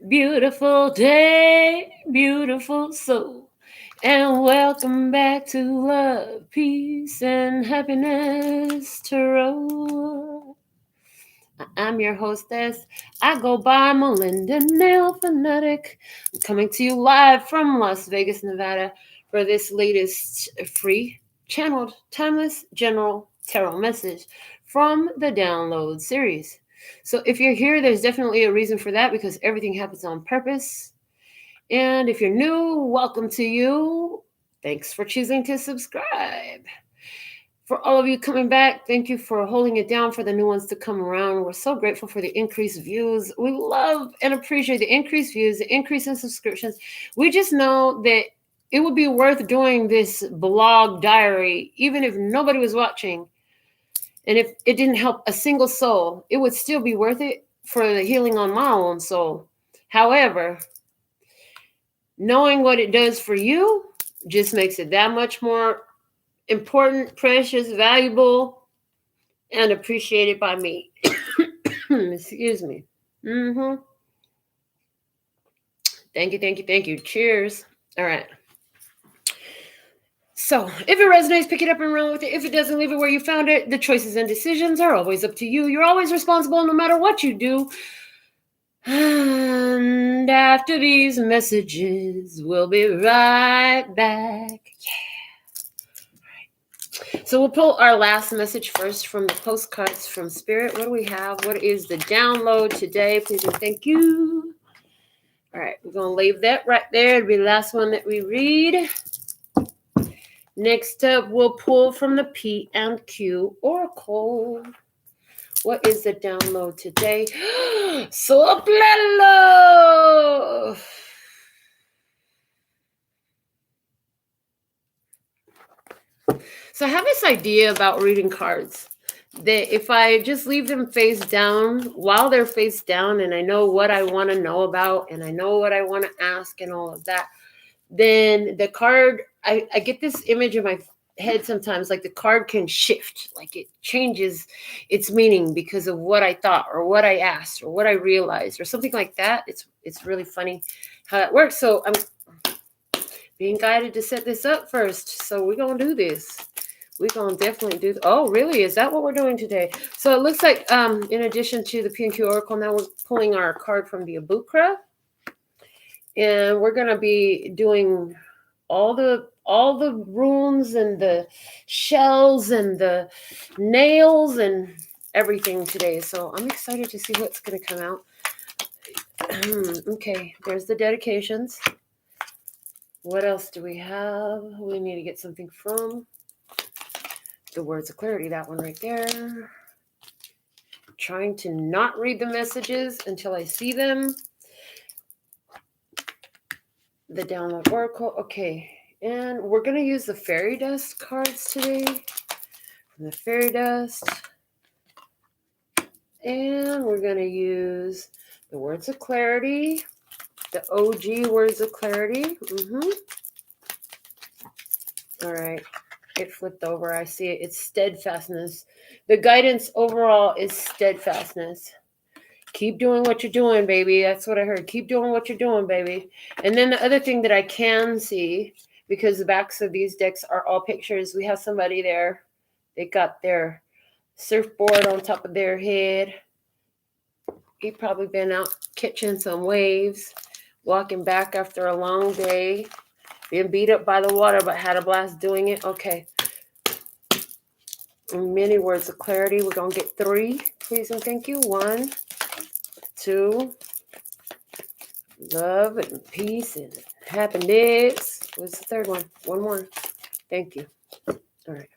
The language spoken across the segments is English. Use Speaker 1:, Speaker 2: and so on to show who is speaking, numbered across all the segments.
Speaker 1: Beautiful day, beautiful soul. And welcome back to Love, Peace, and Happiness Tarot. I'm your hostess. I go by Melinda NailFanatic. I'm coming to you live from Las Vegas, Nevada for this latest free channeled timeless general tarot message from the download series. So if you're here, there's definitely a reason for that because everything happens on purpose. And if you're new, welcome to you. Thanks for choosing to subscribe. For all of you coming back, thank you for holding it down for the new ones to come around. We're so grateful for the increased views. We love and appreciate the increased views, the increase in subscriptions. We just know that it would be worth doing this blog diary, even if nobody was watching. And if it didn't help a single soul, it would still be worth it for the healing on my own soul. However, knowing what it does for you just makes it that much more important, precious, valuable, and appreciated by me. Excuse me. Thank you. Cheers. All right. So, if it resonates, pick it up and run with it. If it doesn't, leave it where you found it. The choices and decisions are always up to you. You're always responsible no matter what you do. And after these messages, we'll be right back. Yeah. So we'll pull our last message first from the postcards from Spirit. What do we have? What is the download today? Please and thank you. All right, we're going to leave that right there. It'll be the last one that we read. Next up, we'll pull from the P and Q Oracle. What is the download today? Soplelo! So I have this idea about reading cards that if I just leave them face down while they're face down and I know what I want to know about and I know what I want to ask and all of that, then the card, I get this image in my head sometimes, like the card can shift, like it changes its meaning because of what I thought or what I asked or what I realized or something like that. It's really funny how that works. So I'm being guided to set this up first. So we're going to do this. We're going to definitely do. Oh, really? Is that what we're doing today? So it looks like in addition to the P&Q Oracle, now we're pulling our card from the Abukra. And we're going to be doing all the runes and the shells and the nails and everything today. So I'm excited to see what's going to come out. Okay, there's the dedications. What else do we have? We need to get something from the words of clarity, that one right there. Trying to not read the messages until I see them. The download oracle. Okay, and we're going to use the fairy dust cards today. From the fairy dust. And we're going to use the words of clarity. The OG words of clarity. All right. It flipped over. I see it. It's steadfastness. The guidance overall is steadfastness. Keep doing what you're doing, baby. That's what I heard. Keep doing what you're doing, baby. And then the other thing that I can see, because the backs of these decks are all pictures, we have somebody there. They got their surfboard on top of their head. He probably been out catching some waves, walking back after a long day, being beat up by the water, but had a blast doing it. Okay. Many words of clarity. We're going to get 3. Please and thank you. 1, 2, love and peace and happiness. What's the third one? 1 more. Thank you. All right.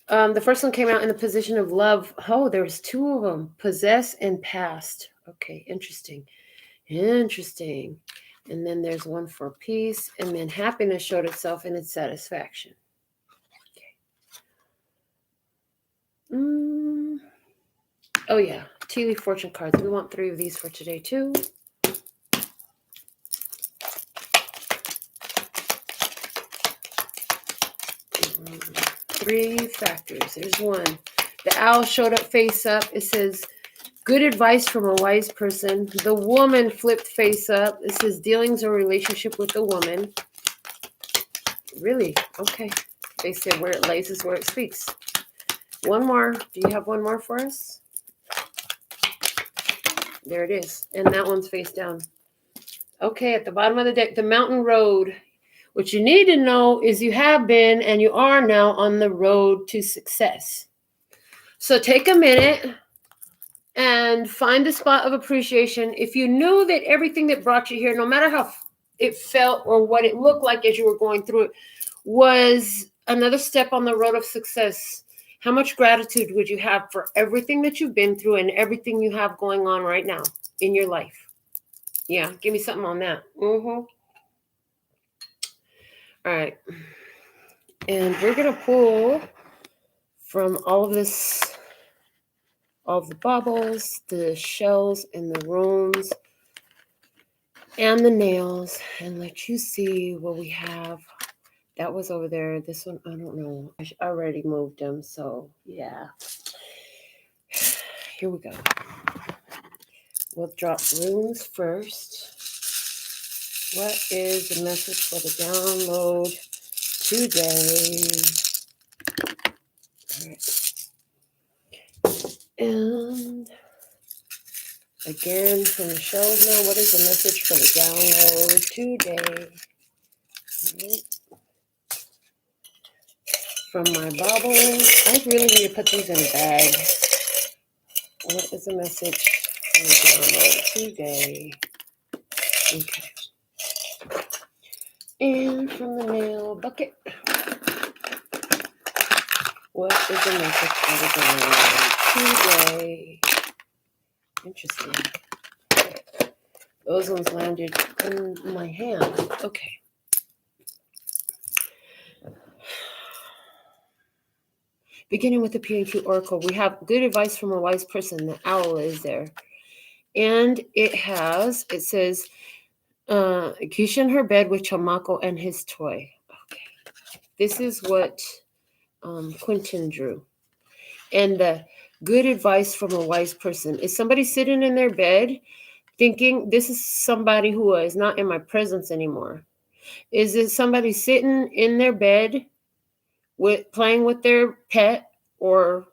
Speaker 1: The first one came out in the position of love. Oh, there's 2 of them. Possess and past. Okay, interesting. And then there's one for peace. And then happiness showed itself in its satisfaction. Okay. Oh, yeah. Tea leaf fortune cards. We want 3 of these for today, too. 3 factors. There's 1. The owl showed up face up. It says, Good advice from a wise person. The woman flipped face up. It says dealings or relationship with the woman. Really? Okay. They said where it lays is where it speaks. One more. Do you have one more for us? There it is. And that one's face down. Okay, at the bottom of the deck, the mountain road. What you need to know is you have been and you are now on the road to success. So take a minute and find a spot of appreciation. If you knew that everything that brought you here, no matter how it felt or what it looked like as you were going through it, was another step on the road of success, how much gratitude would you have for everything that you've been through and everything you have going on right now in your life? Yeah, give me something on that. All right. And we're going to pull from all of this, all of the baubles, the shells, and the runes, and the nails, and let you see what we have. That was over there. This one, I don't know. I already moved them, so yeah. Here we go. We'll drop runes first. What is the message for the download today? All right. And again, from the shells now, what is the message for the download today? Right. From my baubles, I really need to put these in a bag. What is the message for the download today? Okay. And from the nail bucket, what is the message for the download today? Interesting. Okay. Those ones landed in my hand. Okay. Beginning with the PNQ Oracle, we have good advice from a wise person. The owl is there. And it says, Keisha in her bed with Chamako and his toy. Okay. This is what Quentin drew. And the good advice from a wise person is somebody sitting in their bed thinking, this is somebody who is not in my presence anymore. Is it somebody sitting in their bed playing with their pet or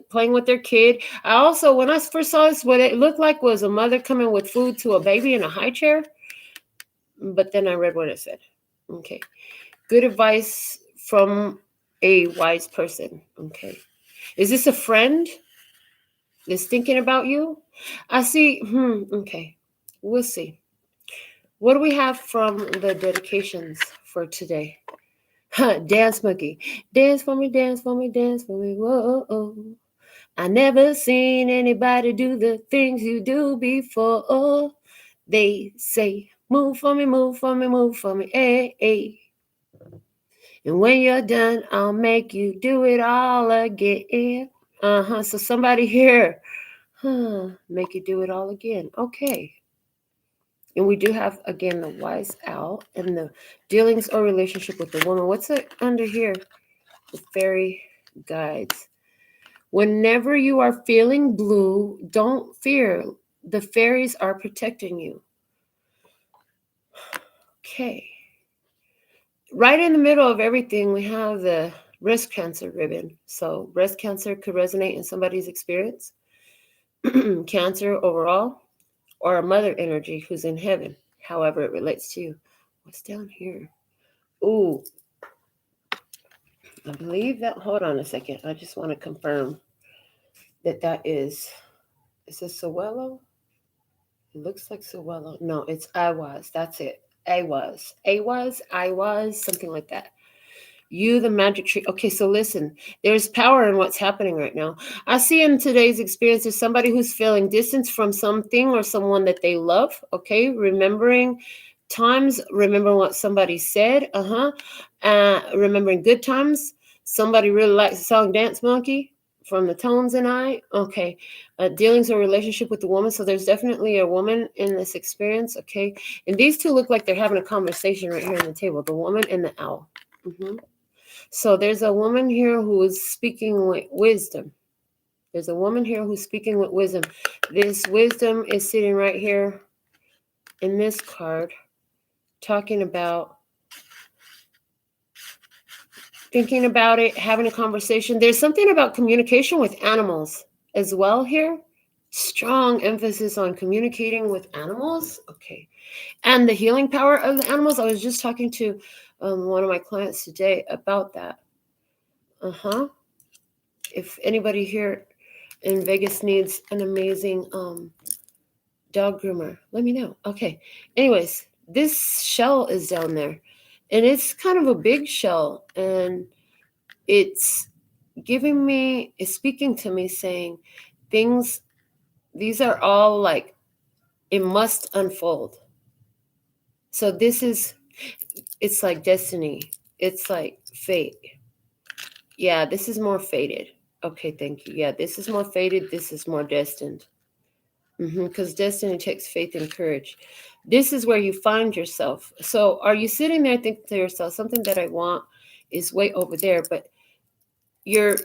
Speaker 1: playing with their kid? I also, when I first saw this, what it looked like was a mother coming with food to a baby in a high chair. But then I read what it said. Okay. Good advice from a wise person. Okay. Is this a friend that's thinking about you? I see. Okay. We'll see. What do we have from the dedications for today? Dance monkey. Dance for me, dance for me, dance for me. Whoa. I never seen anybody do the things you do before. Oh, they say, move for me, move for me, move for me. Hey, hey. And when you're done, I'll make you do it all again. So somebody here, make you do it all again. Okay. And we do have, again, the wise owl and the dealings or relationship with the woman. What's it under here? The fairy guides. Whenever you are feeling blue, don't fear. The fairies are protecting you. Okay. Right in the middle of everything, we have the breast cancer ribbon. So breast cancer could resonate in somebody's experience. Cancer overall, or a mother energy who's in heaven, however it relates to you. What's down here? Ooh, I believe that, hold on a second. I just want to confirm that is it Sewello? It looks like Sewello. No, it's I was. That's it. I was, something like that. You, the magic tree. Okay, so listen, there's power in what's happening right now. I see in today's experience there's somebody who's feeling distance from something or someone that they love. Okay, remembering times, remember what somebody said. Remembering good times. Somebody really likes the song Dance Monkey from the Tones and I. Okay, dealings or relationship with the woman. So there's definitely a woman in this experience. Okay, and these two look like they're having a conversation right here on the table, the woman and the owl. So there's a woman here who is speaking with wisdom. There's a woman here who's speaking with wisdom. This wisdom is sitting right here in this card, talking about thinking about it, having a conversation. There's something about communication with animals as well here. Strong emphasis on communicating with animals. Okay. And the healing power of the animals. I was just talking to one of my clients today about that. If anybody here in Vegas needs an amazing dog groomer, let me know. Okay. Anyways, this shell is down there. And it's kind of a big shell. And it's speaking to me saying these are all like, it must unfold. So it's like destiny. It's like fate. Yeah, this is more fated. Okay, thank you. Yeah, this is more fated. This is more destined. Because destiny takes faith and courage. This is where you find yourself. So are you sitting there thinking to yourself, something that I want is way over there, but you're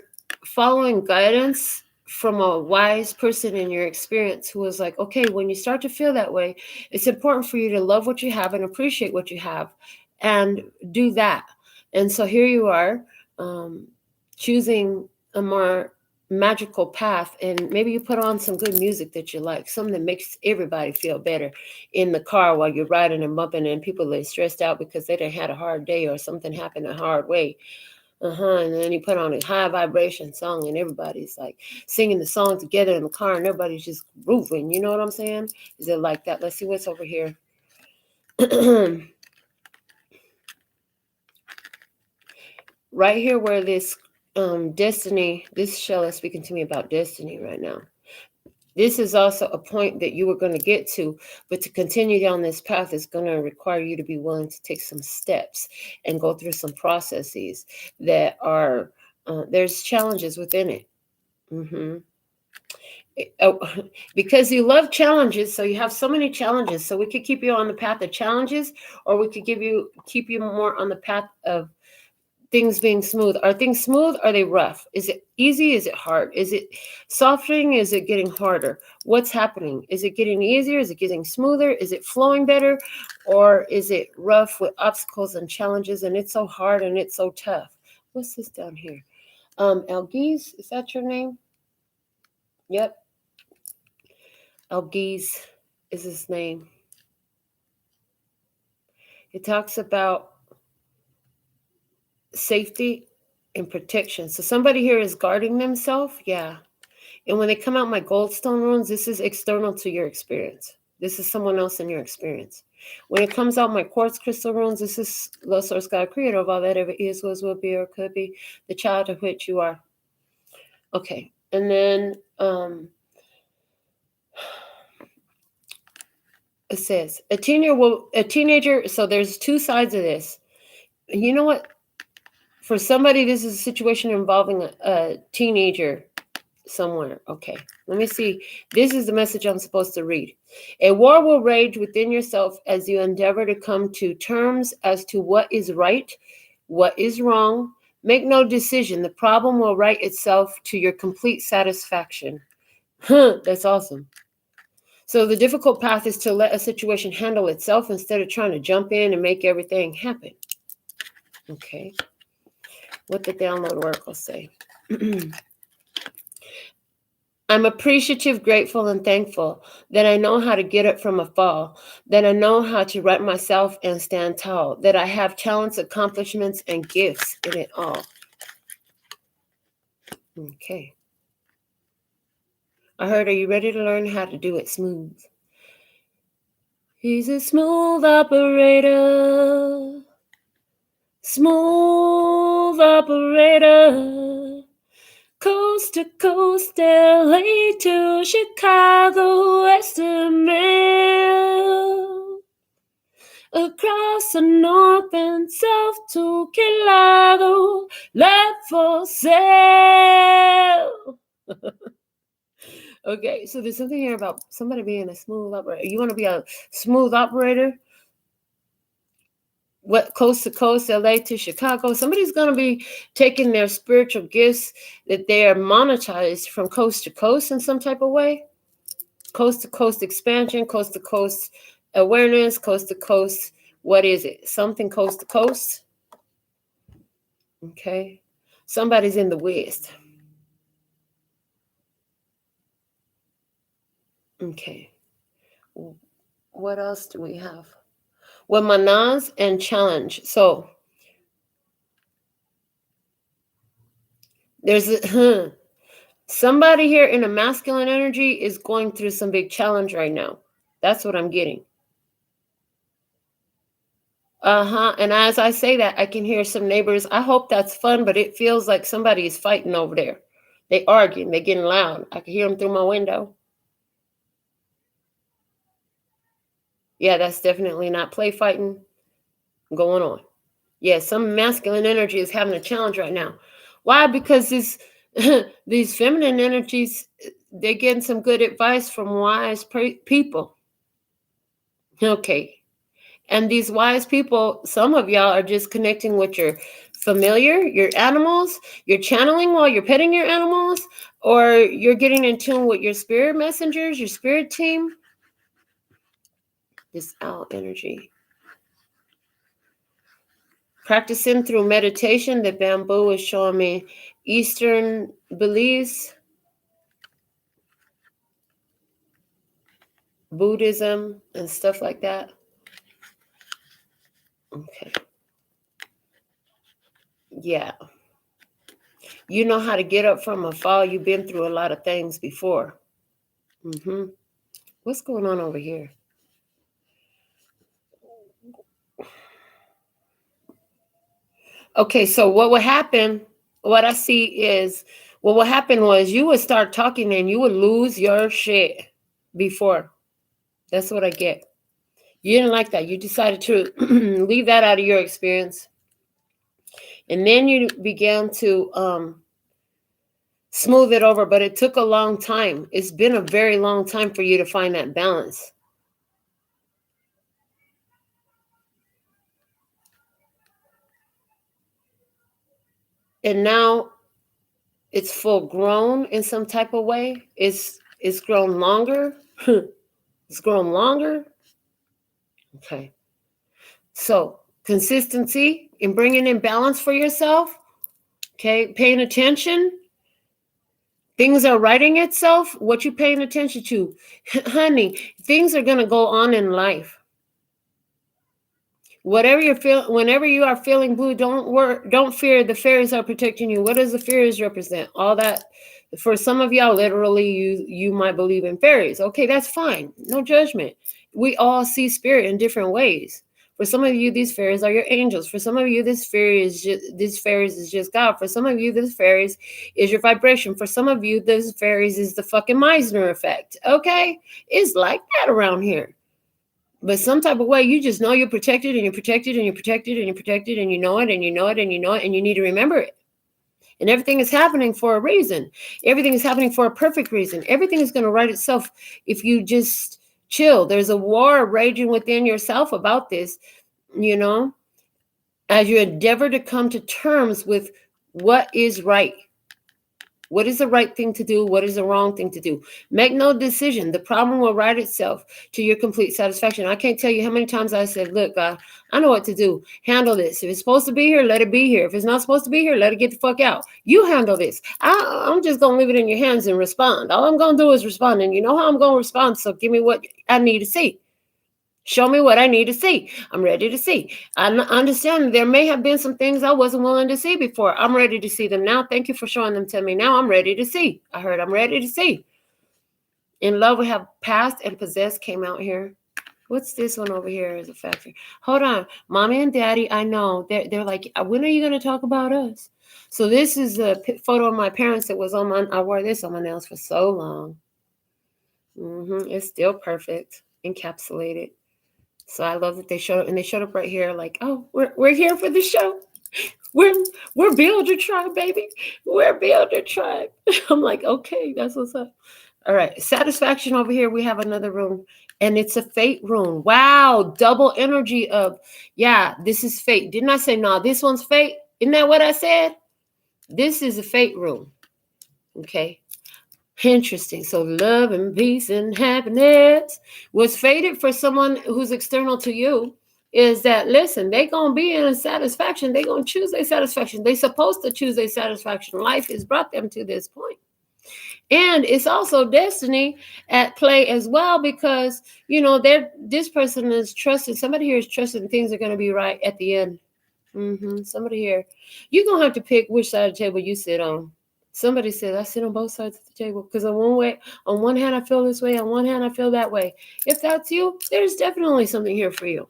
Speaker 1: following guidance from a wise person in your experience who was like, okay, when you start to feel that way, it's important for you to love what you have and appreciate what you have and do that. And so here you are, choosing a more magical path, and maybe you put on some good music that you like, something that makes everybody feel better in the car while you're riding and bumping, and people are stressed out because they done had a hard day or something happened a hard way. And then you put on a high vibration song and everybody's like singing the song together in the car and everybody's just grooving. You know what I'm saying? Is it like that? Let's see what's over here. Right here where this destiny, this shell is speaking to me about destiny right now. This is also a point that you were going to get to, but to continue down this path is going to require you to be willing to take some steps and go through some processes that are, there's challenges within it. Because you love challenges, so you have so many challenges. So we could keep you on the path of challenges, or we could keep you more on the path of things being smooth. Are things smooth? Are they rough? Is it easy? Is it hard? Is it softening? Is it getting harder? What's happening? Is it getting easier? Is it getting smoother? Is it flowing better? Or is it rough with obstacles and challenges and it's so hard and it's so tough? What's this down here? Algiz, is that your name? Yep. Algiz is his name. It talks about safety and protection. So somebody here is guarding themselves. Yeah. And when they come out my goldstone runes, this is external to your experience. This is someone else in your experience. When it comes out my quartz crystal runes, this is the source God, creator of all that ever is, was, will be, or could be, the child of which you are. Okay. And then it says a teenager. So there's two sides of this. You know what? For somebody, this is a situation involving a teenager somewhere. Okay, let me see. This is the message I'm supposed to read. A war will rage within yourself as you endeavor to come to terms as to what is right, what is wrong. Make no decision. The problem will right itself to your complete satisfaction. That's awesome. So the difficult path is to let a situation handle itself instead of trying to jump in and make everything happen. Okay. What the download oracle say? I'm appreciative, grateful, and thankful that I know how to get up from a fall, that I know how to right myself and stand tall, that I have talents, accomplishments, and gifts in it all. Okay. I heard, are you ready to learn how to do it smooth? He's a smooth operator. Smooth operator. Coast to coast, LA to Chicago, Western Mail. Across the north and south to Chicago, left for sale. Okay, so there's something here about somebody being a smooth operator. You want to be a smooth operator? what, coast to coast, LA to Chicago. Somebody's going to be taking their spiritual gifts that they are monetized from coast to coast in some type of way. Coast to coast expansion, coast to coast awareness, coast to coast. What is it? Something coast to coast. Okay. Somebody's in the West. Okay. What else do we have? Well, Manaz and challenge. So there's a somebody here in a masculine energy is going through some big challenge right now. That's what I'm getting. And as I say that, I can hear some neighbors. I hope that's fun, but it feels like somebody is fighting over there. They arguing, they're getting loud. I can hear them through my window. Yeah, that's definitely not play fighting going on. Yeah, some masculine energy is having a challenge right now. Why? Because these feminine energies, they're getting some good advice from wise people. Okay. And these wise people, some of y'all are just connecting with your familiar, your animals, you're channeling while you're petting your animals, or you're getting in tune with your spirit messengers, your spirit team. This owl energy. Practicing through meditation, the bamboo is showing me Eastern beliefs, Buddhism, and stuff like that. Okay. Yeah. You know how to get up from a fall. You've been through a lot of things before. What's going on over here? Okay, so what would happen, what I see is, what would happen was you would start talking and you would lose your shit before. That's what I get. You didn't like that. You decided to leave that out of your experience. And then you began to smooth it over, but it took a long time. It's been a very long time for you to find that balance. And now it's full grown in some type of way. It's grown longer. It's grown longer. Okay. So consistency in bringing in balance for yourself. Okay. Paying attention. Things are writing itself. What you paying attention to? Honey, things are going to go on in life. Whatever you're feeling, whenever you are feeling blue, don't fear. The fairies are protecting you. What does the fairies represent? All that. For some of y'all, literally, you might believe in fairies. Okay, that's fine. No judgment. We all see spirit in different ways. For some of you, these fairies are your angels. For some of you, this fairies is just God. For some of you, this fairies is your vibration. For some of you, this fairies is the fucking Meisner effect. Okay, it's like that around here. But some type of way, you just know you're protected and you're protected and you're protected and you're protected and you know it and you know it and you know it and you need to remember it. And everything is happening for a reason. Everything is happening for a perfect reason. Everything is going to write itself if you just chill. There's a war raging within yourself about this, you know, as you endeavor to come to terms with what is right. What is the right thing to do? What is the wrong thing to do? Make no decision. The problem will write itself to your complete satisfaction. I can't tell you how many times I said, look, God, I know what to do. Handle this. If it's supposed to be here, let it be here. If it's not supposed to be here, let it get the fuck out. You handle this. I'm just going to leave it in your hands and respond. All I'm going to do is respond. And you know how I'm going to respond. So give me what I need to see. Show me what I need to see. I'm ready to see. I understand there may have been some things I wasn't willing to see before. I'm ready to see them now. Thank you for showing them to me. Now I'm ready to see. I heard I'm ready to see. In love, we have past and possessed came out here. What's this one over here as a factor? Hold on. Mommy and daddy, I know. They're like, when are you going to talk about us? So this is a photo of my parents that was on my, I wore this on my nails for so long. It's still perfect, encapsulated. So I love that they showed up, and they showed up right here like, oh, we're here for the show. We're Builder Tribe, baby. We're Builder Tribe. I'm like, okay, that's what's up. All right. Satisfaction over here. We have another room. And it's a fate rune. Wow, double energy of, yeah, this is fate. Didn't I say, no, this one's fate? Isn't that what I said? This is a fate rune. Okay. Interesting. So love and peace and happiness. What's fated for someone who's external to you is that, listen, they're going to be in a satisfaction. They're going to choose their satisfaction. They're supposed to choose their satisfaction. Life has brought them to this point. And it's also destiny at play as well, because, you know, this person is trusted. Somebody here is trusted things are going to be right at the end. Somebody here, you're going to have to pick which side of the table you sit on. Somebody said, I sit on both sides of the table because on one hand, I feel this way. On one hand, I feel that way. If that's you, there's definitely something here for you.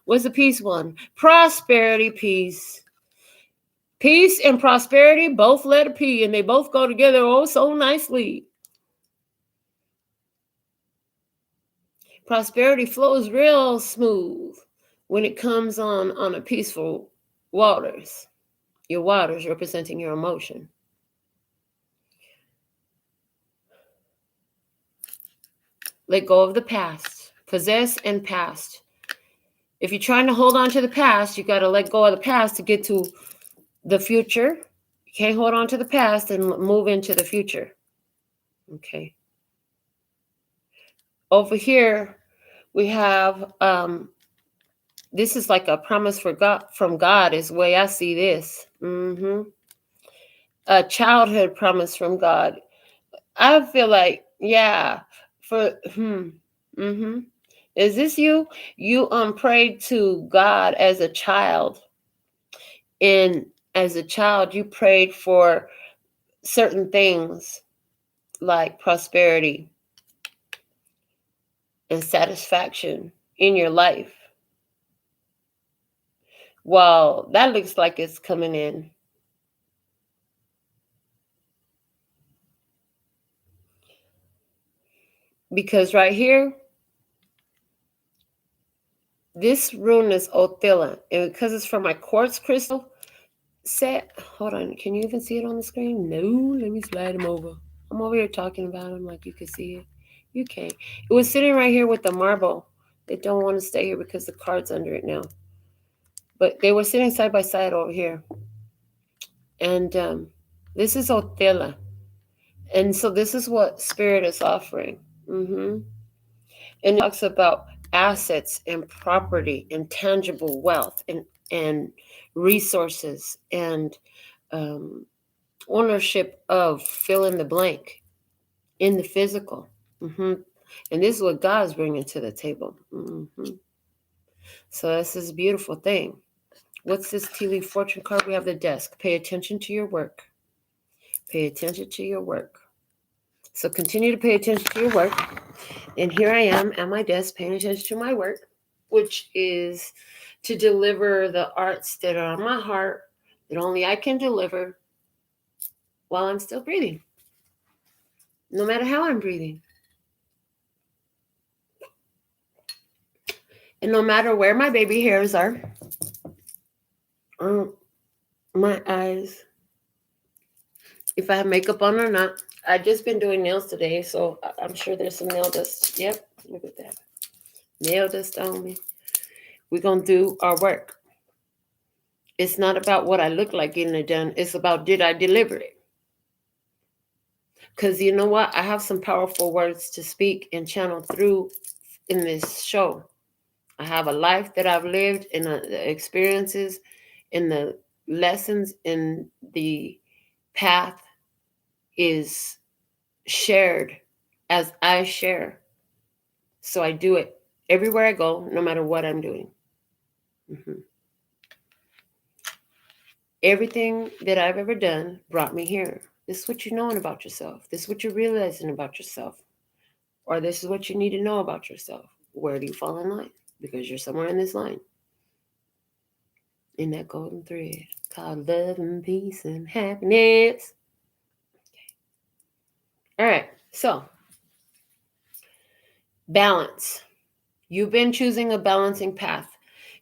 Speaker 1: What's the peace one? Prosperity, peace. Peace and prosperity, both letter P, and they both go together oh so nicely. Prosperity flows real smooth when it comes on a peaceful waters. Your waters representing your emotion. Let go of the past. Possess and past. If you're trying to hold on to the past, you got to let go of the past to get to the future. You can't hold on to the past and move into the future. Okay. Over here, we have, this is like a promise from God is the way I see this. A childhood promise from God. I feel like, yeah, is this you? You prayed to God as a child. And as a child, you prayed for certain things like prosperity and satisfaction in your life. Well, that looks like it's coming in. Because right here, this rune is Othilla. And because it's from my quartz crystal set, hold on, can you even see it on the screen? No, let me slide them over. I'm over here talking about them like you can see it. You can't. It was sitting right here with the marble. They don't want to stay here because the card's under it now. But they were sitting side by side over here. And this is Othilla. And so this is what Spirit is offering. And it talks about assets and property and tangible wealth and resources and ownership of fill in the blank in the physical. And this is what God's bringing to the table. So that's this beautiful thing. What's this tea leaf fortune card? We have the desk. Pay attention to your work. Pay attention to your work. So continue to pay attention to your work. And here I am at my desk paying attention to my work, which is to deliver the arts that are on my heart that only I can deliver while I'm still breathing. No matter how I'm breathing. And no matter where my baby hairs are, my eyes, if I have makeup on or not. I've just been doing nails today, so I'm sure there's some nail dust. Yep, look at that. Nail dust on me. We're going to do our work. It's not about what I look like getting it done. It's about, did I deliver it? Because you know what? I have some powerful words to speak and channel through in this show. I have a life that I've lived, and the experiences and the lessons and the path is shared as I share. So I do it everywhere I go, no matter what I'm doing. Everything that I've ever done brought me here. This is what you're knowing about yourself. This is what you're realizing about yourself. Or this is what you need to know about yourself. Where do you fall in line? Because you're somewhere in this line. In that golden thread called love and peace and happiness. Okay. All right. So, balance. You've been choosing a balancing path.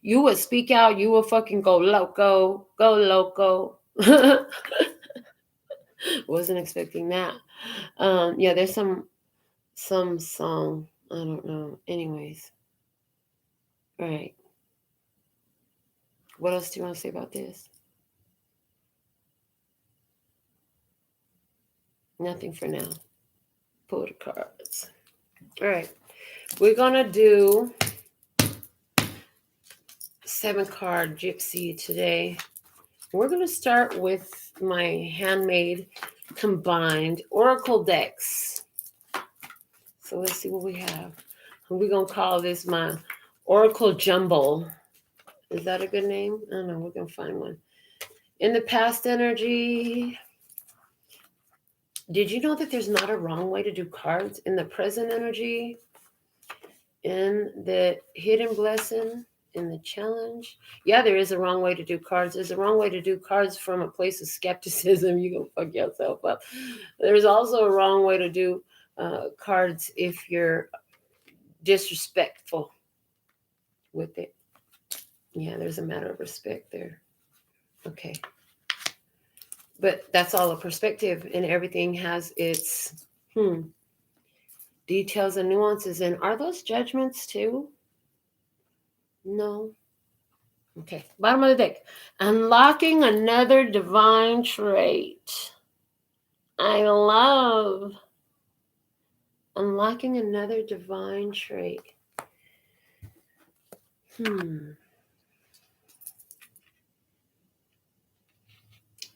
Speaker 1: You would speak out. You will fucking go loco. Go loco. Wasn't expecting that. Yeah, there's some song I don't know. Anyways. All right. What else do you want to say about this? Nothing for now. Pull the cards. All right. We're going to do 7-card gypsy today. We're going to start with my handmade combined oracle decks. So let's see what we have. We're going to call this my oracle jumble. Is that a good name? I don't know. We're going to find one. In the past energy, did you know that there's not a wrong way to do cards? In the present energy, in the hidden blessing, in the challenge. Yeah, there is a wrong way to do cards. There's a wrong way to do cards from a place of skepticism. You can fuck yourself up. There's also a wrong way to do cards if you're disrespectful with it. Yeah, there's a matter of respect there. Okay. But that's all a perspective, and everything has its details and nuances. And are those judgments too? No. Okay. Bottom of the deck. Unlocking another divine trait. I love unlocking another divine trait.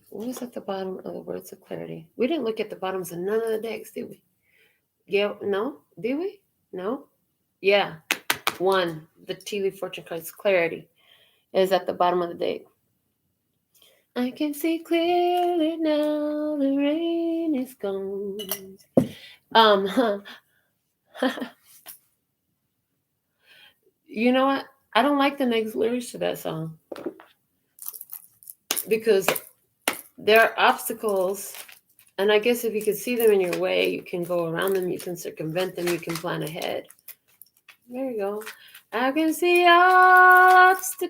Speaker 1: What was at the bottom of the words of clarity? We didn't look at the bottoms of none of the decks, did we? Yeah, no? Did we? No? Yeah. 1. The tea leaf fortune cards. Clarity is at the bottom of the deck. I can see clearly now the rain is gone. You know what? I don't like the next lyrics to that song. Because there are obstacles, and I guess if you can see them in your way, you can go around them, you can circumvent them, you can plan ahead. There you go. I can see obstacles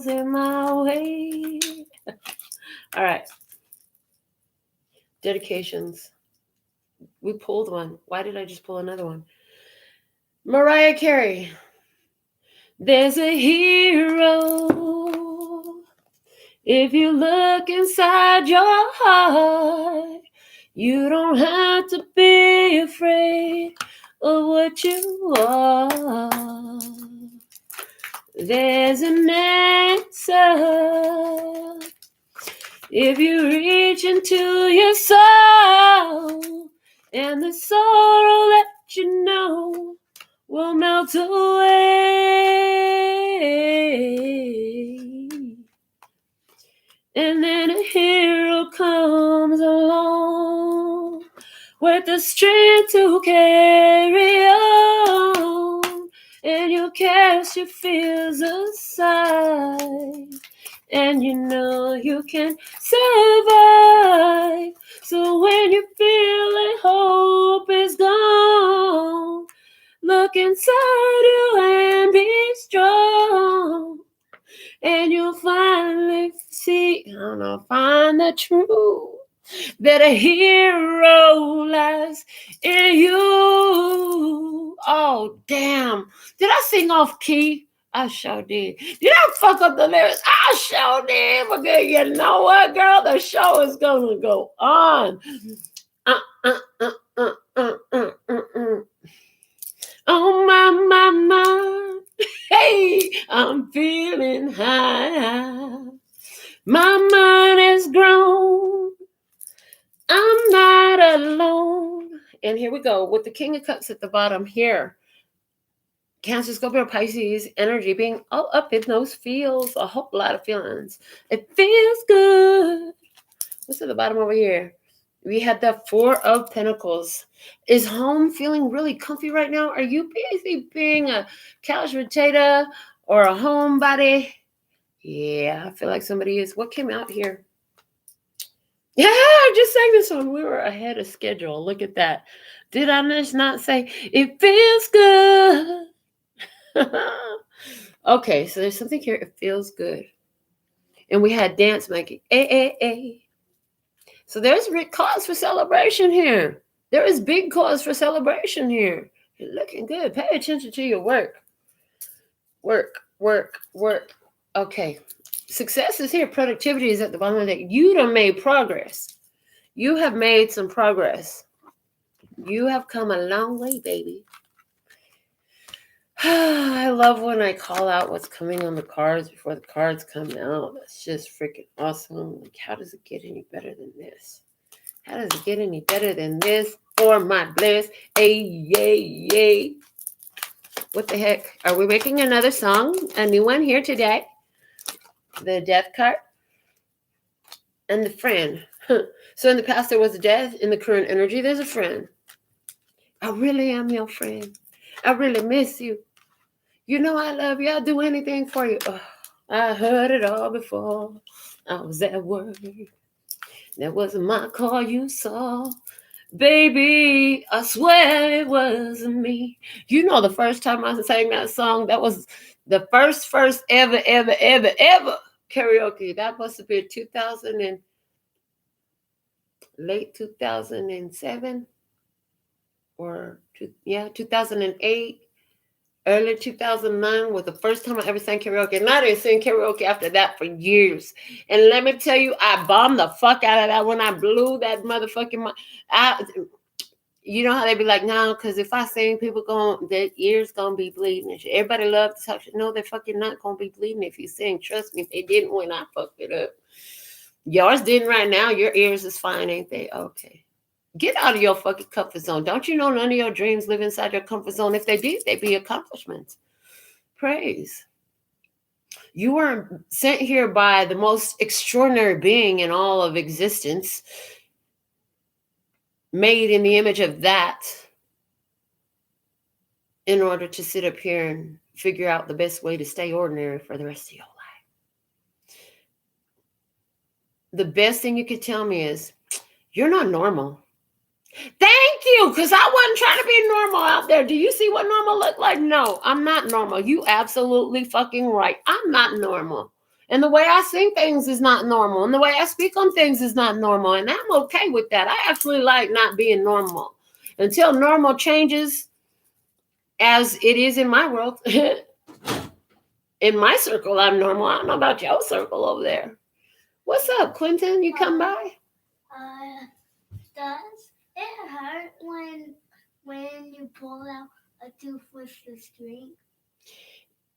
Speaker 1: in my way. All right. Dedications. We pulled one. Why did I just pull another one? Mariah Carey. There's a hero. If you look inside your heart, you don't have to be afraid of what you are. There's an answer. If you reach into your soul, and the sorrow that you know will melt away. And then a hero comes along with the strength to carry on, and you cast your fears aside, and you know you can survive. So when you feel like hope is gone, look inside you and be strong, and you'll finally find the truth that a hero lies in you. Oh, damn. Did I sing off key? I sure did. Did I fuck up the lyrics? I sure did. But you know what, girl? The show is going to go on. Oh, my. Hey, I'm feeling high. My mind has grown. I'm not alone. And here we go with the King of Cups at the bottom here. Cancer, Scorpio, Pisces energy being all up in those feels. A whole lot of feelings. It feels good. What's at the bottom over here? We had the 4 of Pentacles. Is home feeling really comfy right now? Are you busy being a couch potato or a homebody? Yeah, I feel like somebody is. What came out here? Yeah, I just sang this one. We were ahead of schedule. Look at that. Did I just not say it feels good? Okay, so there's something here. It feels good. And we had dance making. So there's big cause for celebration here. There is big cause for celebration here. You're looking good. Pay attention to your work. Work, work, work. Okay. Success is here. Productivity is at the bottom of the deck. You done made progress. You have made some progress. You have come a long way, baby. I love when I call out what's coming on the cards before the cards come out. That's just freaking awesome. Like, how does it get any better than this? How does it get any better than this? For my bliss. Hey, yay, yay. What the heck? Are we making another song? A new one here today? The death card. And the friend. So in the past there was a death. In the current energy, there's a friend. I really am your friend. I really miss you. You know I love you. I'll do anything for you. Oh, I heard it all before. I was at work. That wasn't my call you saw. Baby, I swear it wasn't me. You know the first time I sang that song, that was the first ever karaoke. That must have been late 2007 or 2008. Early 2009 was the first time I ever sang karaoke. And I didn't sing karaoke after that for years. And let me tell you, I bombed the fuck out of that when I blew that motherfucking... You know how they be like, no, because if I sing, their ears going to be bleeding. Everybody loves to talk shit. No, they're fucking not going to be bleeding if you sing. Trust me, they didn't when I fucked it up. Yours didn't right now. Your ears is fine, ain't they? Okay. Get out of your fucking comfort zone. Don't you know none of your dreams live inside your comfort zone? If they did, they'd be accomplishments. Praise. You were sent here by the most extraordinary being in all of existence, made in the image of that, in order to sit up here and figure out the best way to stay ordinary for the rest of your life. The best thing you could tell me is, you're not normal. Thank you, because I wasn't trying to be normal out there. Do you see what normal look like? No, I'm not normal. You absolutely fucking right. I'm not normal. And the way I sing things is not normal. And the way I speak on things is not normal. And I'm okay with that. I actually like not being normal. Until normal changes, as it is in my world. In my circle, I'm normal. I don't know about your circle over there. What's up, Clinton? You come by?
Speaker 2: Does it hurt when you pull out a tooth with the string?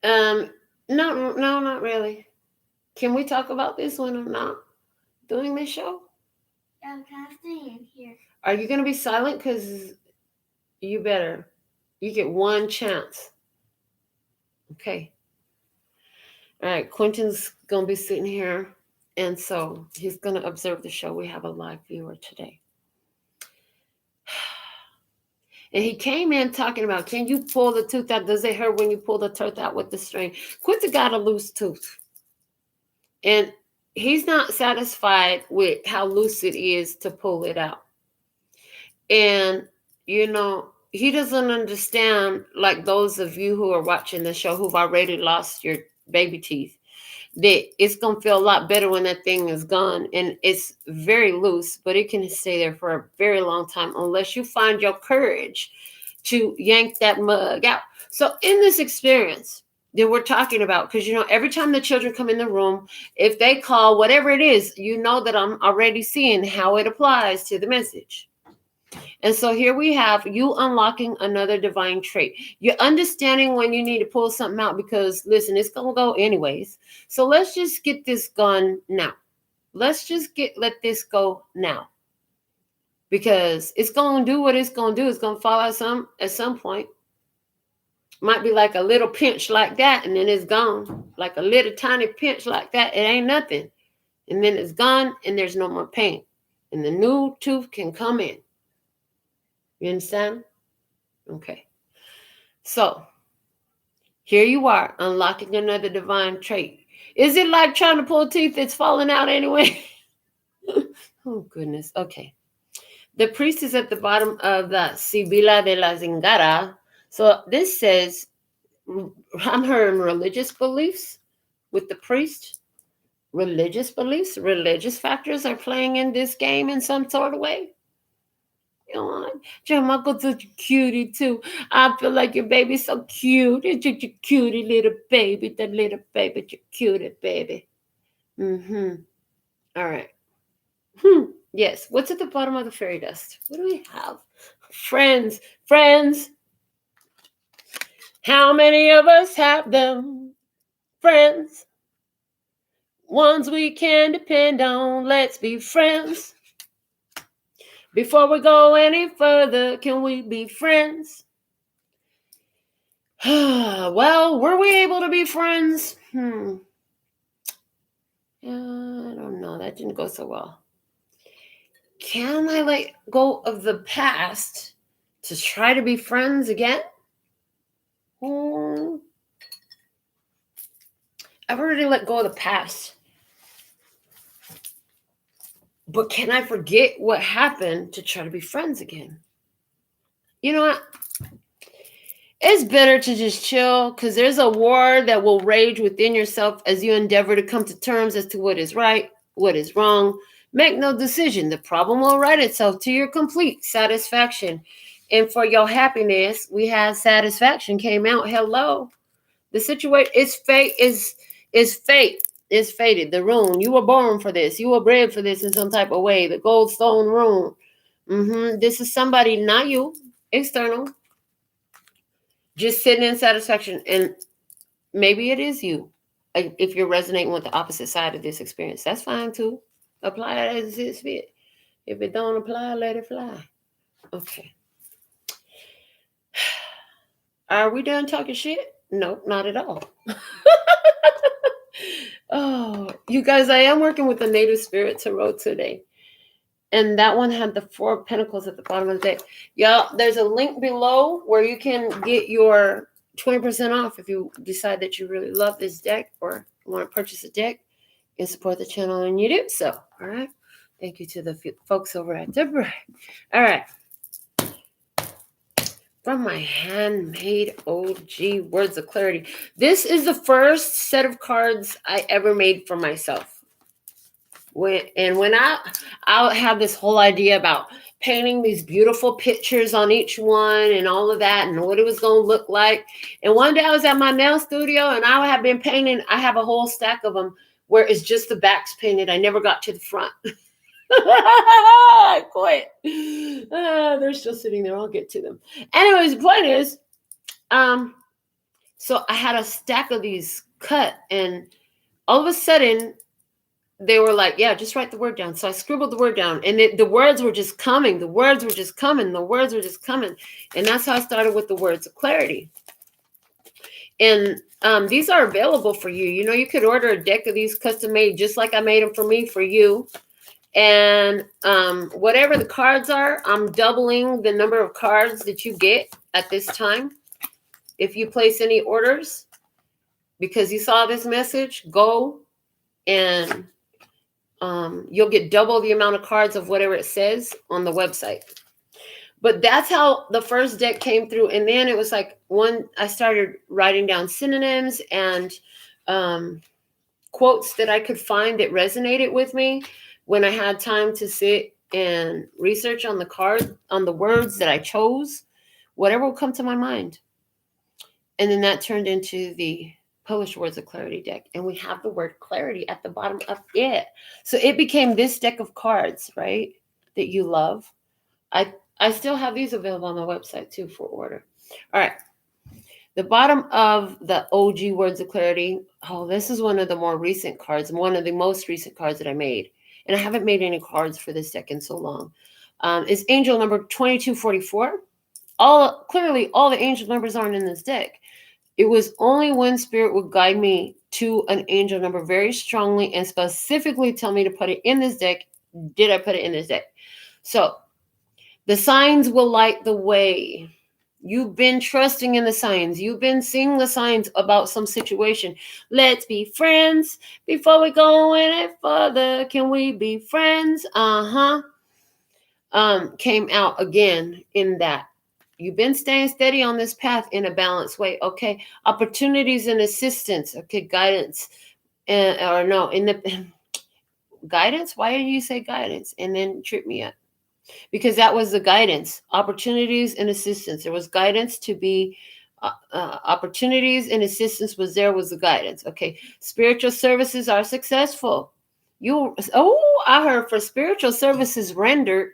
Speaker 1: No, not really. Can we talk about this when I'm not doing this show?
Speaker 2: Yeah, can I stay in here?
Speaker 1: Are you going to be silent? Because you better. You get one chance. Okay. All right. Quentin's going to be sitting here. And so he's going to observe the show. We have a live viewer today. And he came in talking about, can you pull the tooth out? Does it hurt when you pull the tooth out with the string? Quentin got a loose tooth. And he's not satisfied with how loose it is to pull it out. And, you know, he doesn't understand, like those of you who are watching the show who've already lost your baby teeth, that it's going to feel a lot better when that thing is gone. And it's very loose, but it can stay there for a very long time unless you find your courage to yank that mug out. So in this experience that we're talking about, because, you know, every time the children come in the room, if they call whatever it is, you know that I'm already seeing how it applies to the message. And so here we have you unlocking another divine trait. You're understanding when you need to pull something out because, listen, it's going to go anyways. So let's just get this gone now. Let's just let this go now. Because it's going to do what it's going to do. It's going to fall out at some point. Might be like a little pinch like that, and then it's gone. Like a little tiny pinch like that. It ain't nothing. And then it's gone, and there's no more pain. And the new tooth can come in. You understand? Okay. So, here you are, unlocking another divine trait. Is it like trying to pull teeth that's falling out anyway? Oh, goodness. Okay. The priest is at the bottom of the Sibila de la Zingara. So, this says, I'm hearing religious beliefs with the priest. Religious beliefs, religious factors are playing in this game in some sort of way. Michael's such a cutie too. I feel like your baby's so cute. It's such a cutie little baby. The little baby, your cutie baby. Mm-hmm. All right. Yes. What's at the bottom of the fairy dust? What do we have? Friends. Friends. How many of us have them? Friends. Ones we can depend on. Let's be friends. Before we go any further, can we be friends? Well, were we able to be friends? I don't know. That didn't go so well. Can I let go of the past to try to be friends again? I've already let go of the past. But can I forget what happened to try to be friends again? You know what? It's better to just chill, because there's a war that will rage within yourself as you endeavor to come to terms as to what is right, what is wrong. Make no decision. The problem will right itself to your complete satisfaction. And for your happiness, we have satisfaction came out. Hello. The situation is fate is fate. Is fated. The rune. You were born for this. You were bred for this in some type of way. The gold stone rune. This is somebody, not you, external. Just sitting in satisfaction. And maybe it is you. If you're resonating with the opposite side of this experience, that's fine too. Apply it as it fit. If it don't apply, let it fly. Okay. Are we done talking shit? No, not at all. Oh, you guys, I am working with the Native Spirit Tarot today. And that one had the 4 of Pentacles at the bottom of the deck. Yeah, there's a link below where you can get your 20% off if you decide that you really love this deck or want to purchase a deck and support the channel, and you do so. All right. Thank you to the folks over at the break. All right. From my handmade OG Words of Clarity. This is the first set of cards I ever made for myself. When I'll have this whole idea about painting these beautiful pictures on each one and all of that and what it was going to look like. And one day I was at my nail studio and I have been painting. I have a whole stack of them where it's just the backs painted. I never got to the front. I quit. They're still sitting there. I'll get to them. Anyways, the point is, so I had a stack of these cut, and all of a sudden they were like, yeah, just write the word down. So I scribbled the word down, and the words were just coming. The words were just coming. The words were just coming. And that's how I started with the Words of Clarity. And these are available for you. You know, you could order a deck of these custom made, just like I made them for me, for you. And whatever the cards are, I'm doubling the number of cards that you get at this time. If you place any orders, because you saw this message, go and you'll get double the amount of cards of whatever it says on the website. But that's how the first deck came through. And then it was like I started writing down synonyms and quotes that I could find that resonated with me when I had time to sit and research on the card, on the words that I chose, whatever would come to my mind. And then that turned into the published Words of Clarity deck. And we have the word clarity at the bottom of it. So it became this deck of cards, right, that you love. I still have these available on the website too for order. All right. The bottom of the OG Words of Clarity. Oh, this is one of the more recent cards, one of the most recent cards that I made. And I haven't made any cards for this deck in so long. Is angel number 2244. Clearly, all the angel numbers aren't in this deck. It was only when Spirit would guide me to an angel number very strongly and specifically tell me to put it in this deck, did I put it in this deck. So the signs will light the way. You've been trusting in the signs. You've been seeing the signs about some situation. Let's be friends. Before we go any further, can we be friends? Came out again in that. You've been staying steady on this path in a balanced way. Okay. Opportunities and assistance. Okay. Guidance. In the guidance. Why did you say guidance and then trip me up? because that was the guidance, opportunities and assistance. There was guidance to be opportunities and assistance was the guidance. Okay. Spiritual services are successful. I heard for spiritual services rendered,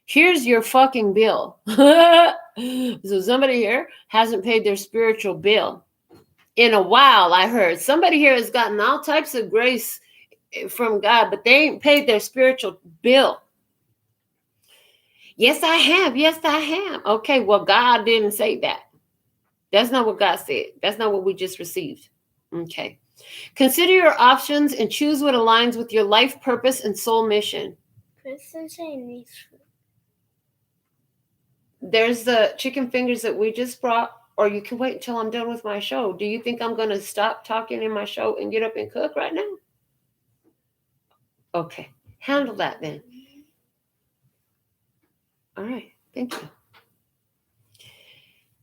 Speaker 1: here's your fucking bill. So somebody here hasn't paid their spiritual bill in a while. I heard somebody here has gotten all types of grace from God, but they ain't paid their spiritual bill. Yes, I have. Yes, I have. Okay, well, God didn't say that. That's not what God said. That's not what we just received. Okay. Consider your options and choose what aligns with your life purpose and soul mission. There's the chicken fingers that we just brought, or you can wait until I'm done with my show. Do you think I'm going to stop talking in my show and get up and cook right now? Okay. Handle that then. All right. Thank you.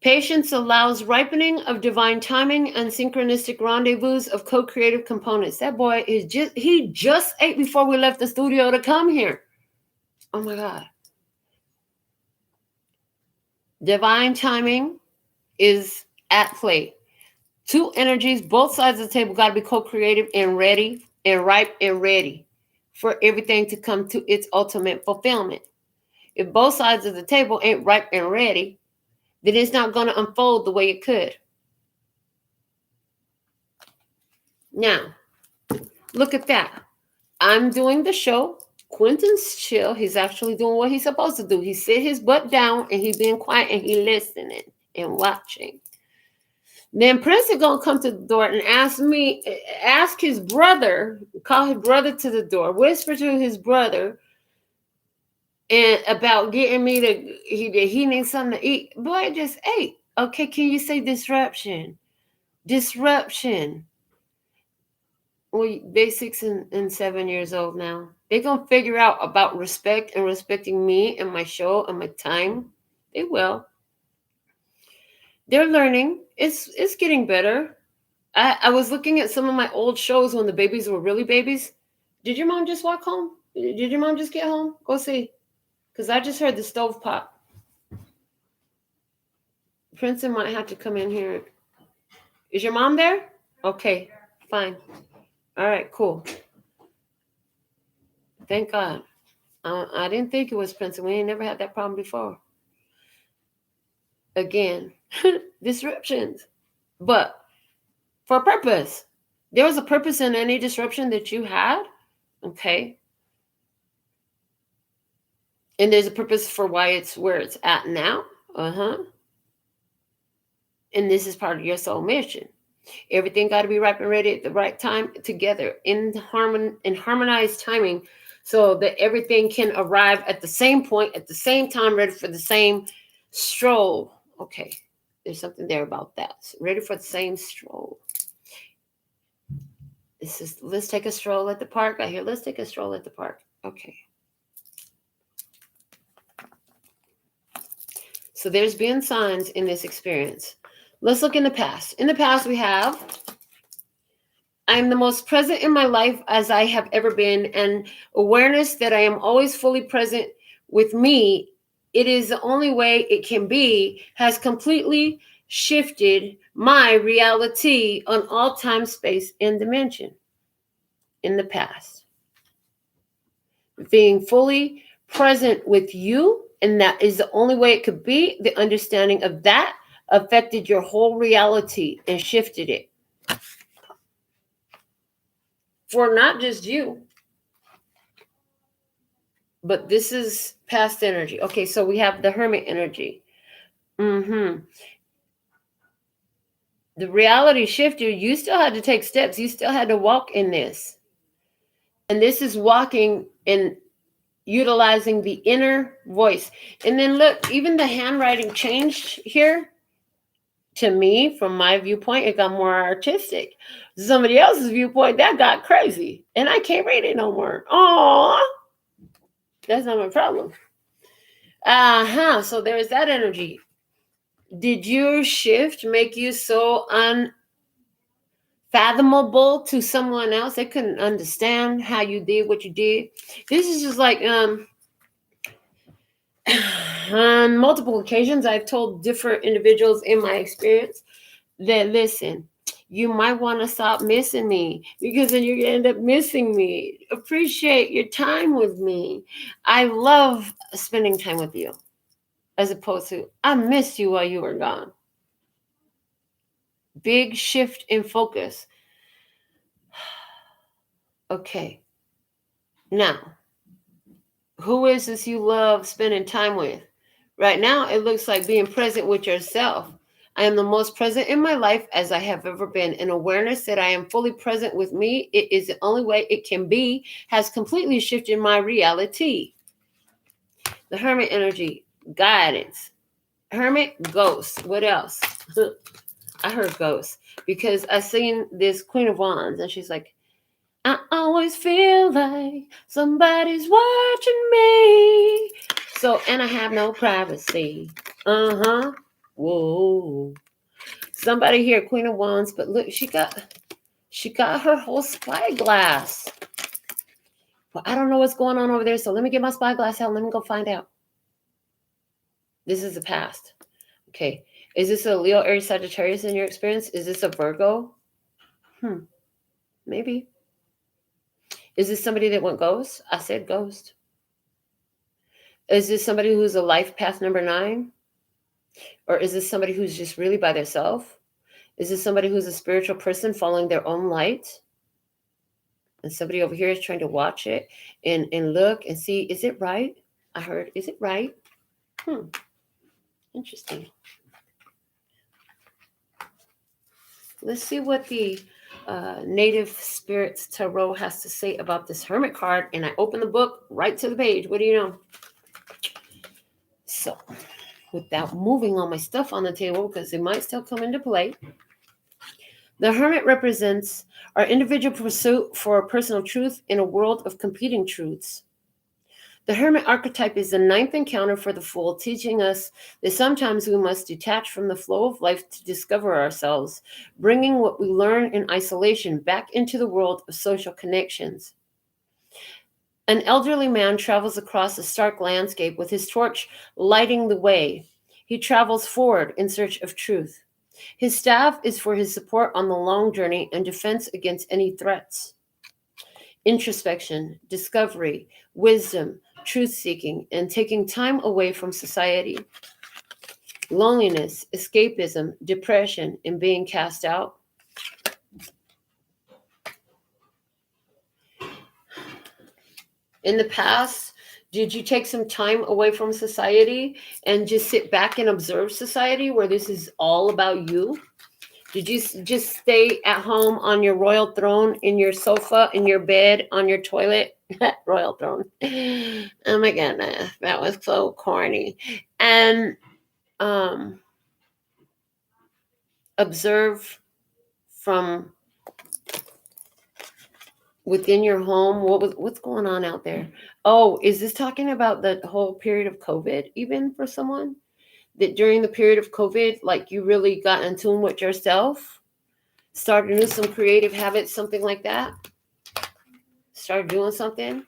Speaker 1: Patience allows ripening of divine timing and synchronistic rendezvous of co-creative components. That boy he just ate before we left the studio to come here. Oh my God. Divine timing is at play. Two energies, both sides of the table got to be co-creative and ready and ripe and ready for everything to come to its ultimate fulfillment. If both sides of the table ain't ripe and ready, then it's not going to unfold the way it could. Now, look at that. I'm doing the show. Quentin's chill. He's actually doing what he's supposed to do. He sit his butt down and he's being quiet and he listening and watching. Then Prince is going to come to the door and ask his brother, call his brother to the door, whisper to his brother and about getting me he needs something to eat. Boy, I just ate. Okay, can you say disruption? Disruption. Well, they're 6 and 7 years old now. They're going to figure out about respect and respecting me and my show and my time. They will. They're learning. It's getting better. I was looking at some of my old shows when the babies were really babies. Did your mom just walk home? Did your mom just get home? Go see. Because I just heard the stove pop. Princeton might have to come in here. Is your mom there? Okay, fine. All right, cool. Thank God. I didn't think it was Princeton. We ain't never had that problem before. Again, disruptions. But for a purpose. There was a purpose in any disruption that you had. Okay. And there's a purpose for why it's where it's at now. And this is part of your soul mission. Everything got to be ripe and ready at the right time together in harmonized timing so that everything can arrive at the same point, at the same time, ready for the same stroll. Okay. There's something there about that. Ready for the same stroll. Let's take a stroll at the park. I hear, let's take a stroll at the park. Okay. So there's been signs in this experience. Let's look in the past. In the past, we have, I am the most present in my life as I have ever been, and awareness that I am always fully present with me. It is the only way it can be, has completely shifted my reality on all time, space, and dimension. In the past, being fully present with you, and that is the only way it could be. The understanding of that affected your whole reality and shifted it for not just you, but this is past energy. Okay, so we have the Hermit energy. The reality shifted. You still had to take steps. You still had to walk in this. And this is walking in utilizing the inner voice. And then look, even the handwriting changed here. To me, from my viewpoint, it got more artistic. Somebody else's viewpoint, that got crazy. And I can't read it no more. Oh, that's not my problem. So there's that energy. Did your shift make you so unfathomable to someone else? They couldn't understand how you did what you did. This is just like, On multiple occasions, I've told different individuals in my experience that, listen, you might want to stop missing me because then you're going to end up missing me. Appreciate your time with me. I love spending time with you as opposed to, I missed you while you were gone. Big shift in focus. Okay. Now, who is this you love spending time with? Right now, it looks like being present with yourself. I am the most present in my life as I have ever been. An awareness that I am fully present with me, it is the only way it can be, has completely shifted my reality. The Hermit energy, guidance. Hermit, ghost. What else? I heard ghost because I seen this Queen of Wands and she's like, I always feel like somebody's watching me. So, and I have no privacy. Whoa. Somebody here, Queen of Wands, but look, she got her whole spyglass. Well, I don't know what's going on over there, so let me get my spyglass out and let me go find out. This is the past. Okay. Is this a Leo, Aries, Sagittarius in your experience? Is this a Virgo? Maybe. Is this somebody that went ghost? I said ghost. Is this somebody who's a life path number 9? Or is this somebody who's just really by themselves? Is this somebody who's a spiritual person following their own light? And somebody over here is trying to watch it and look and see, is it right? I heard, is it right? Interesting. Let's see what the Native Spirits Tarot has to say about this Hermit card. And I open the book right to the page. What do you know? So, without moving all my stuff on the table, because it might still come into play, the Hermit represents our individual pursuit for personal truth in a world of competing truths. The Hermit archetype is the 9th encounter for the Fool, teaching us that sometimes we must detach from the flow of life to discover ourselves, bringing what we learn in isolation back into the world of social connections. An elderly man travels across a stark landscape with his torch lighting the way. He travels forward in search of truth. His staff is for his support on the long journey and defense against any threats. Introspection, discovery, wisdom, truth-seeking, and taking time away from society. Loneliness, escapism, depression, and being cast out. In the past, did you take some time away from society and just sit back and observe society where this is all about you? Did you just stay at home on your royal throne, in your sofa, in your bed, on your toilet? Royal throne. Oh my goodness, that was so corny. And observe from within your home what's going on out there. Oh, is this talking about the whole period of COVID even for someone? That during the period of COVID, like you really got in tune with yourself, started to do some creative habits, something like that? Started doing something?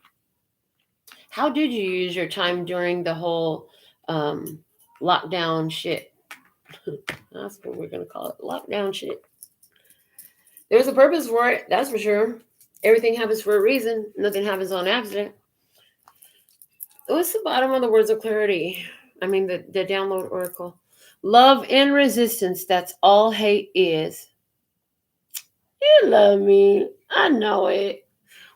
Speaker 1: How did you use your time during the whole lockdown shit? That's what we're going to call it, lockdown shit. There's a purpose for it, that's for sure. Everything happens for a reason. Nothing happens on accident. What's the bottom of the words of clarity? I mean, the download oracle. Love and resistance, that's all hate is. You love me. I know it.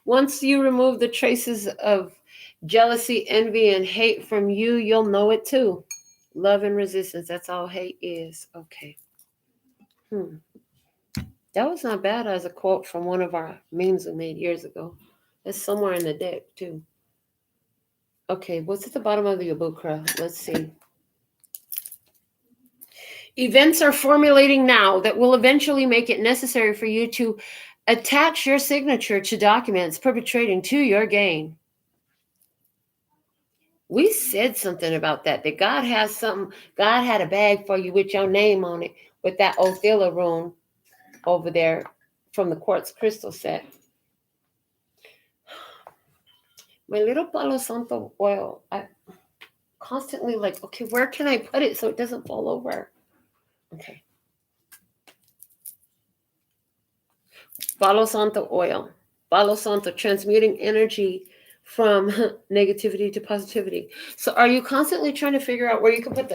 Speaker 1: Once you remove the traces of jealousy, envy, and hate from you, you'll know it too. Love and resistance, that's all hate is. Okay. That was not bad as a quote from one of our memes we made years ago. That's somewhere in the deck, too. Okay, what's at the bottom of the Abukra? Let's see. Events are formulating now that will eventually make it necessary for you to attach your signature to documents perpetrating to your gain. We said something about that God has something. God had a bag for you with your name on it, with that Othila rune over there from the quartz crystal set. My little Palo Santo oil. constantly like, okay, where can I put it so it doesn't fall over? Okay. Palo Santo oil. Palo Santo, transmuting energy from negativity to positivity. So are you constantly trying to figure out where you can put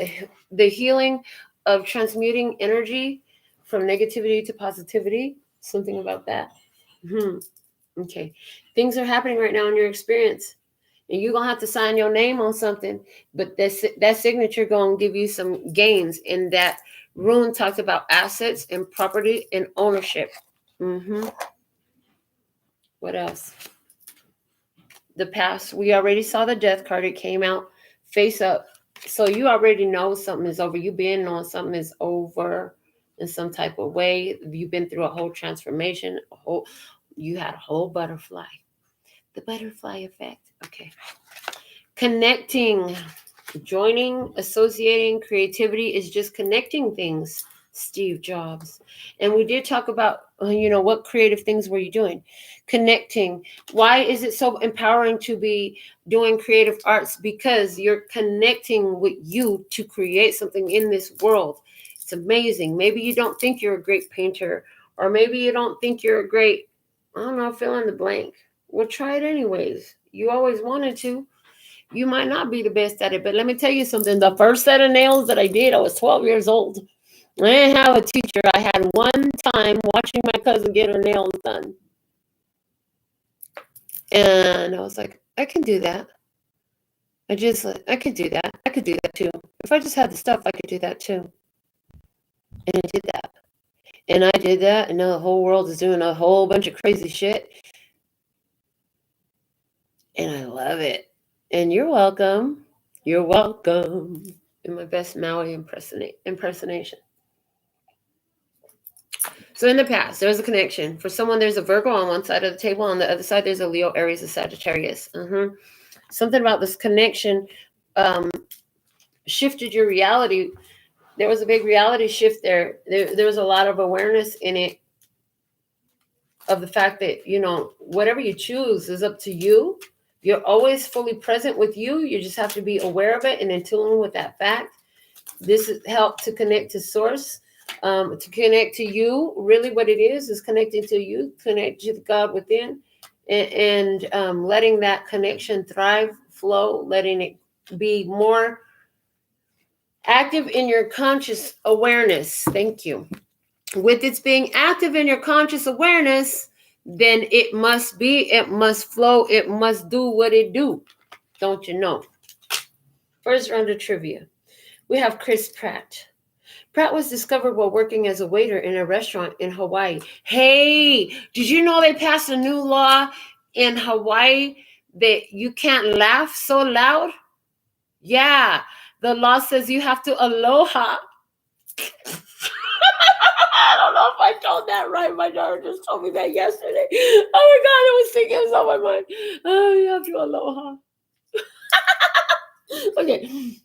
Speaker 1: the healing of transmuting energy from negativity to positivity? Something about that. Okay. Things are happening right now in your experience. And you're gonna have to sign your name on something, but that signature gonna give you some gains. And that rune talks about assets and property and ownership. What else? The past. We already saw the death card. It came out face up. So you already know something is over. You've been knowing something is over in some type of way. You've been through a whole transformation. You had a whole butterfly. The butterfly effect. Okay. Connecting, joining, associating, creativity is just connecting things, Steve Jobs. And we did talk about, what creative things were you doing? Connecting. Why is it so empowering to be doing creative arts? Because you're connecting with you to create something in this world. It's amazing. Maybe you don't think you're a great painter, or maybe you don't think you're a great, I don't know, fill in the blank. Well, try it anyways. You always wanted to. You might not be the best at it, but let me tell you something. The first set of nails that I did, I was 12 years old. I didn't have a teacher. I had one time watching my cousin get her nails done. And I was like, I can do that. I could do that. I could do that too. If I just had the stuff, I could do that too. And I did that. And I did that, and now the whole world is doing a whole bunch of crazy shit. And I love it. And you're welcome. You're welcome. In my best Maui impersonation. So in the past, there was a connection. For someone, there's a Virgo on one side of the table. On the other side, there's a Leo, Aries, a Sagittarius. Something about this connection shifted your reality. There was a big reality shift there. There was a lot of awareness in it of the fact that, whatever you choose is up to you. You're always fully present with you. You just have to be aware of it and in tune with that fact. This has helped to connect to source, to connect to you. Really what it is connecting to you, connect to God within, and letting that connection thrive, flow, letting it be more active in your conscious awareness. Thank you. With its being active in your conscious awareness, then it must flow, it must do what it do. Don't you know? First round of trivia. We have Chris Pratt. Pratt was discovered while working as a waiter in a restaurant in Hawaii. Hey, did you know they passed a new law in Hawaii that you can't laugh so loud? Yeah, the law says you have to aloha. I don't know if I told that right. My daughter just told me that yesterday. Oh my God, it was singing on my mind. Oh, you have to aloha. Okay.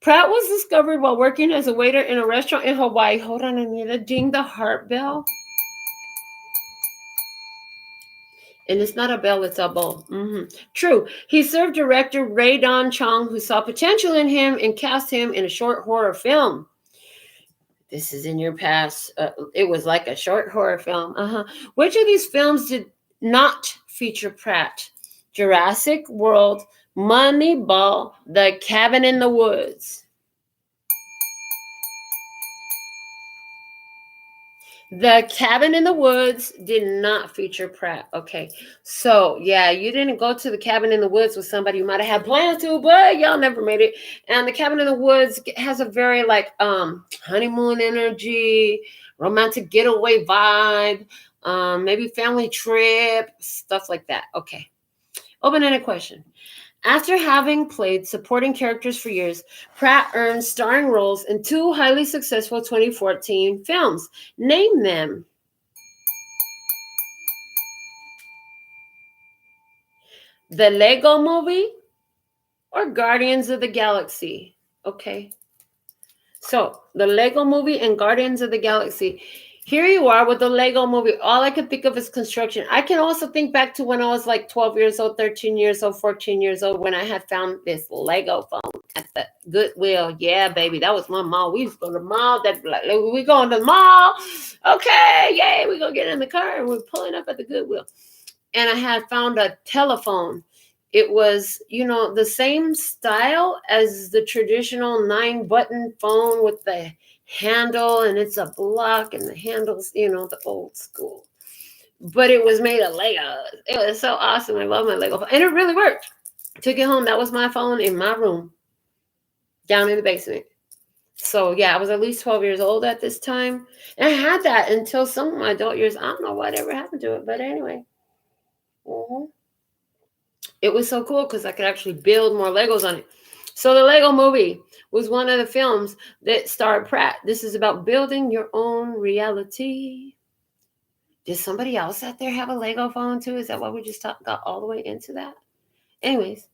Speaker 1: Pratt was discovered while working as a waiter in a restaurant in Hawaii. Hold on, I need to ding the heart bell. And it's not a bell, it's a bell. True. He served director Ray Don Chong, who saw potential in him and cast him in a short horror film. This is in your past. It was like a short horror film. Which of these films did not feature Pratt? Jurassic World, Moneyball, The Cabin in the Woods. The Cabin in the Woods did not feature Pratt. Okay. So, yeah, you didn't go to the Cabin in the Woods with somebody you might have had plans to, but y'all never made it. And the Cabin in the Woods has a very honeymoon energy, romantic getaway vibe, maybe family trip, stuff like that. Okay. Open-ended question. After having played supporting characters for years, Pratt earned starring roles in 2 highly successful 2014 films. Name them. The Lego Movie or Guardians of the Galaxy? Okay. So, the Lego Movie and Guardians of the Galaxy. here you are with the Lego movie. All I can think of is construction. I can also think back to when I was like 12 years old, 13 years old, 14 years old, when I had found this Lego phone at the Goodwill. Yeah, baby, that was my mall. We used to go to the mall. That like, we going to the mall. Okay, yay, we gonna get in the car and we're pulling up at the Goodwill. And I had found a telephone. It was, the same style as the traditional 9-button phone with the handle, and it's a block and the handles, the old school. But it was made of Lego. It was so awesome. I love my Lego phone. And it really worked. Took it home. That was my phone in my room down in the basement. So yeah, I was at least 12 years old at this time. And I had that until some of my adult years. I don't know whatever happened to it, but anyway. It was so cool because I could actually build more Legos on it. So the Lego movie was one of the films that starred Pratt. This is about building your own reality. Did somebody else out there have a Lego phone too? Is that why we just got all the way into that? Anyways,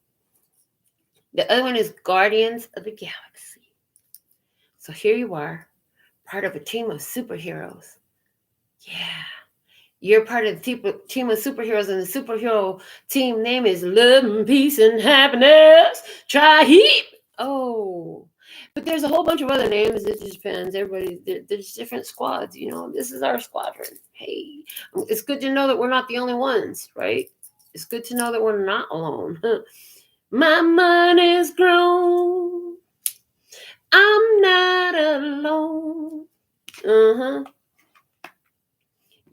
Speaker 1: the other one is Guardians of the Galaxy. So here you are, part of a team of superheroes. Yeah. You're part of the team of superheroes, and the superhero team name is Love and Peace and Happiness. Try heap. Oh, but there's a whole bunch of other names. It just depends. There's different squads. This is our squadron. Hey, it's good to know that we're not the only ones, right? It's good to know that we're not alone. My money's grown. I'm not alone.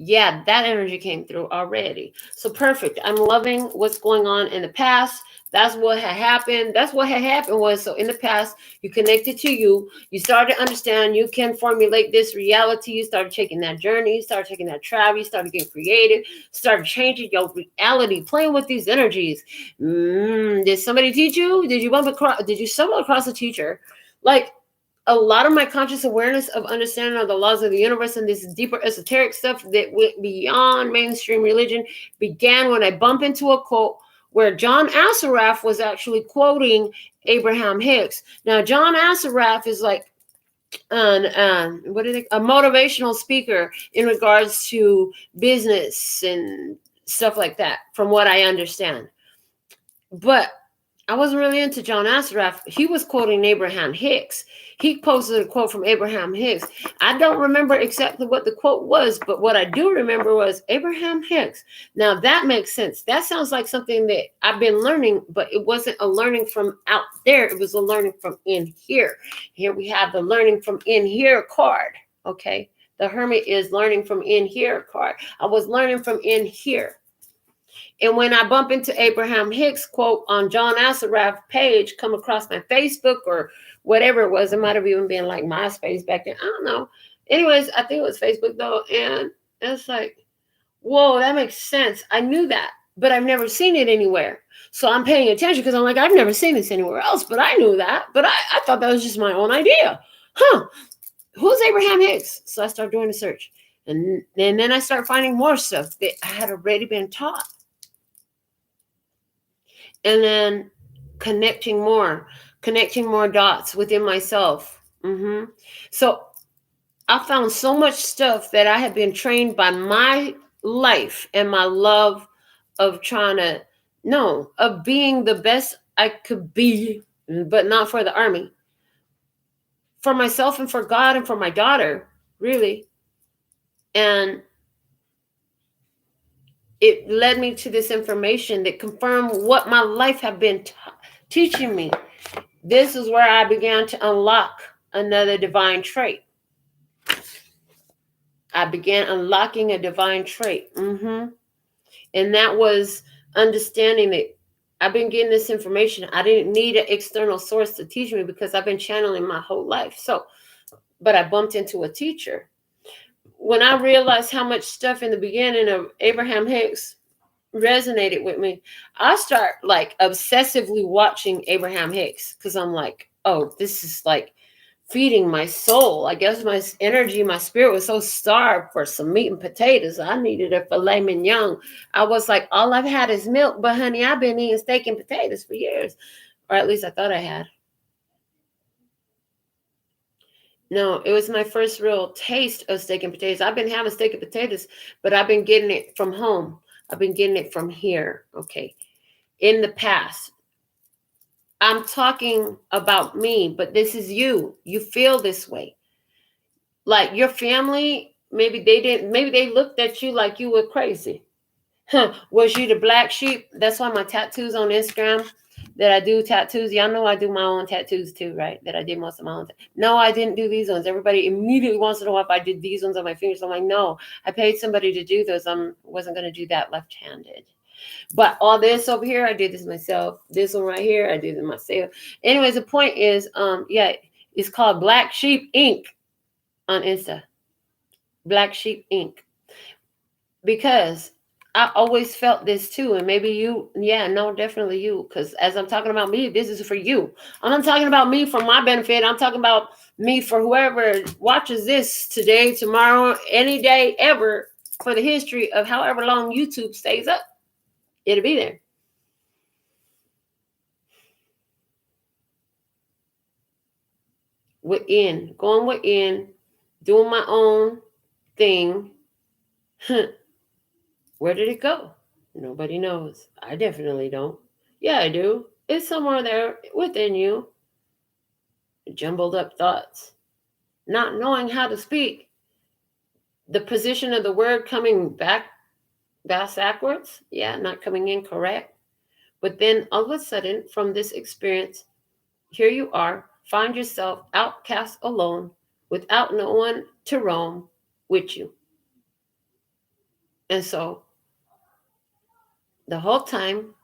Speaker 1: Yeah, that energy came through already. So perfect. I'm loving what's going on in the past. That's what had happened. That's what had happened was, so in the past, you connected to you. You started to understand you can formulate this reality. You started taking that journey. You started taking that travel. You started getting creative. Started changing your reality, playing with these energies. Did somebody teach you? Did you stumble across a teacher? Like, a lot of my conscious awareness of understanding of the laws of the universe and this deeper esoteric stuff that went beyond mainstream religion began when I bumped into a quote where John Assaraf was actually quoting Abraham Hicks. Now, John Assaraf is like a motivational speaker in regards to business and stuff like that, from what I understand. But I wasn't really into John Assaraf. He was quoting Abraham Hicks. He posted a quote from Abraham Hicks. I don't remember exactly what the quote was, but what I do remember was Abraham Hicks. Now that makes sense. That sounds like something that I've been learning, but it wasn't a learning from out there. It was a learning from in here. Here we have the learning from in here card. Okay. The Hermit is learning from in here card. I was learning from in here. And when I bump into Abraham Hicks quote on John Assaraf page, come across my Facebook or whatever it was, it might have even been like MySpace back then. I don't know. Anyways, I think it was Facebook though. And it's like, whoa, that makes sense. I knew that, but I've never seen it anywhere. So I'm paying attention because I'm like, I've never seen this anywhere else, but I knew that. But I thought that was just my own idea. Who's Abraham Hicks? So I start doing a search. And then I start finding more stuff that I had already been taught. And then connecting more dots within myself. So I found so much stuff that I have been trained by my life and my love of of being the best I could be, but not for the army. For myself and for God and for my daughter, really. And it led me to this information that confirmed what my life had been teaching me. This is where I began to unlock another divine trait. I began unlocking a divine trait. And that was understanding that I've been getting this information. I didn't need an external source to teach me because I've been channeling my whole life. But I bumped into a teacher. When I realized how much stuff in the beginning of Abraham Hicks resonated with me, I start like obsessively watching Abraham Hicks because I'm like, oh, this is like feeding my soul. I guess my energy, my spirit was so starved for some meat and potatoes. I needed a filet mignon. I was like, all I've had is milk, but honey, I've been eating steak and potatoes for years, or at least I thought I had. No, it was my first real taste of steak and potatoes. I've been having steak and potatoes, but I've been getting it from home. I've been getting it from here. Okay. In the past. I'm talking about me, but this is you. You feel this way. Like your family, maybe they looked at you like you were crazy. Huh, was you the black sheep? That's why my tattoos on Instagram, that I do tattoos. Y'all know I do my own tattoos too, right? That I did most of my own. No, I didn't do these ones. Everybody immediately wants to know if I did these ones on my fingers. I'm like, no, I paid somebody to do those. I wasn't going to do that left-handed. But all this over here, I did this myself. This one right here, I did it myself. Anyways, the point is, yeah, it's called Black Sheep Ink on Insta. Black Sheep Ink. Because I always felt this too. And maybe you, yeah, no, definitely you. Because as I'm talking about me, this is for you. I'm not talking about me for my benefit. I'm talking about me for whoever watches this today, tomorrow, any day, ever, for the history of however long YouTube stays up. It'll be there. Going within, doing my own thing. Where did it go? Nobody knows. I definitely don't. Yeah, I do. It's somewhere there within you. Jumbled up thoughts. Not knowing how to speak. The position of the word coming backwards. Yeah, not coming in correct. But then all of a sudden, from this experience, here you are, find yourself outcast alone, without no one to roam with you. And so the whole time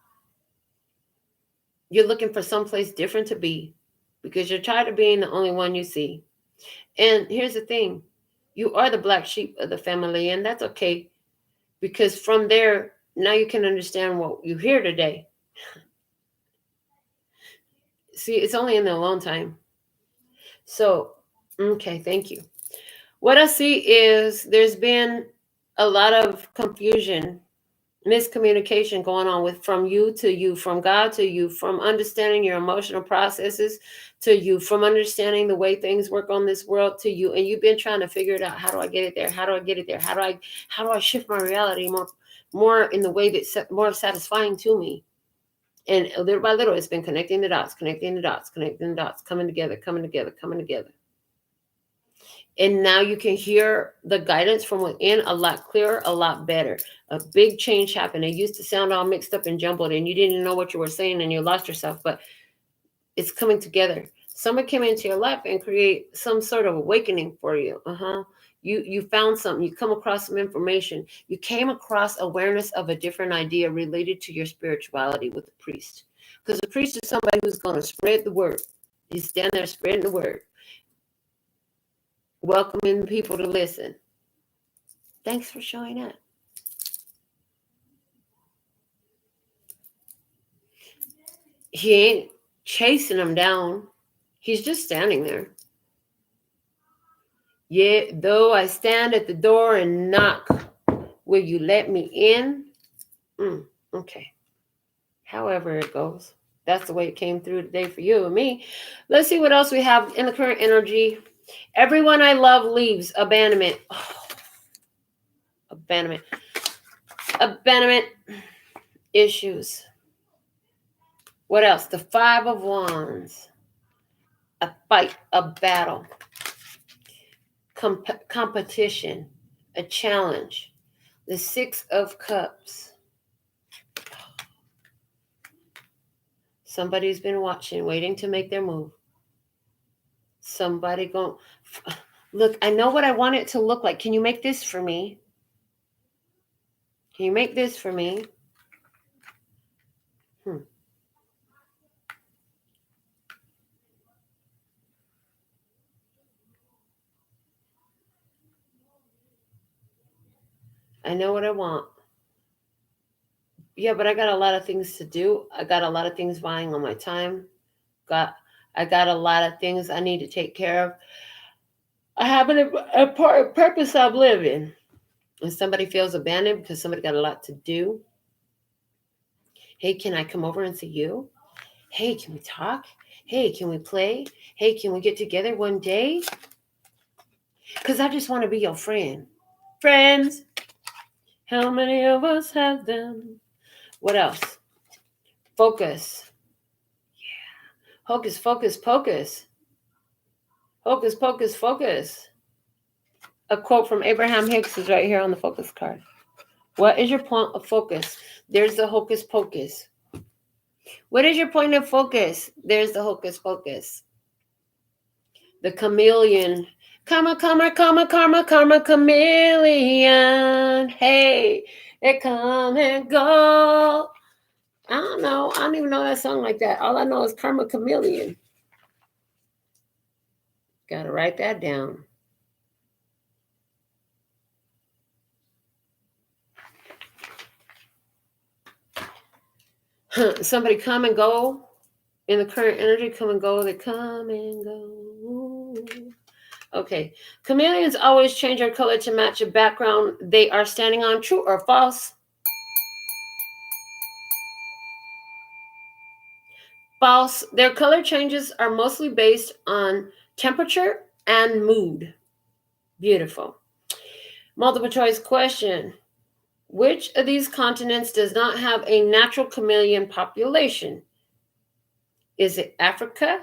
Speaker 1: you're looking for someplace different to be because you're tired of being the only one you see. And here's the thing, you are the black sheep of the family, and that's okay, because from there, now you can understand what you hear today. See, it's only in the alone time. So, okay, thank you. What I see is there's been a lot of confusion, miscommunication going on with from you to you, from God to you, from understanding your emotional processes to you, from understanding the way things work on this world to you. And you've been trying to figure it out. How do I get it there? How do I get it there? How do I shift my reality more in the way that's more satisfying to me? And little by little, it's been connecting the dots, coming together, coming together, coming together. And now you can hear the guidance from within a lot clearer, a lot better. A big change happened. It used to sound all mixed up and jumbled, and you didn't know what you were saying, and you lost yourself. But it's coming together. Someone came into your life and create some sort of awakening for you. You found something. You come across some information. You came across awareness of a different idea related to your spirituality with the priest. Because the priest is somebody who's going to spread the word. He's standing there spreading the word, welcoming people to listen. Thanks for showing up. He ain't chasing them down. He's just standing there. Yeah, though I stand at the door and knock, will you let me in? Okay. However it goes. That's the way it came through today for you and me. Let's see what else we have in the current energy. Everyone I love leaves. Abandonment. Oh, abandonment. Abandonment issues. What else? The Five of Wands. A fight, a battle. Competition. A challenge. The Six of Cups. Somebody's been watching, waiting to make their move. Somebody going, look, I know what I want it to look like. Can you make this for me? Can you make this for me? I know what I want. Yeah, but I got a lot of things to do. I got a lot of things vying on my time. I got a lot of things I need to take care of. I have a purpose I'm living. And somebody feels abandoned because somebody got a lot to do. Hey, can I come over and see you? Hey, can we talk? Hey, can we play? Hey, can we get together one day? Because I just want to be your friend. Friends, how many of us have them? What else? Focus. Hocus, focus, pocus. Hocus, pocus, focus. A quote from Abraham Hicks is right here on the focus card. What is your point of focus? There's the hocus pocus. What is your point of focus? There's the hocus pocus. The chameleon. Karma, karma, karma, karma, karma, chameleon. Hey, they come and go. I don't know. I don't even know that song like that. All I know is karma chameleon. Gotta write that down. Somebody come and go. In the current energy, come and go. They come and go. Okay. Chameleons always change their color to match a background they are standing on. True or false? False. Their color changes are mostly based on temperature and mood. Beautiful. Multiple choice question. Which of these continents does not have a natural chameleon population? Is it Africa,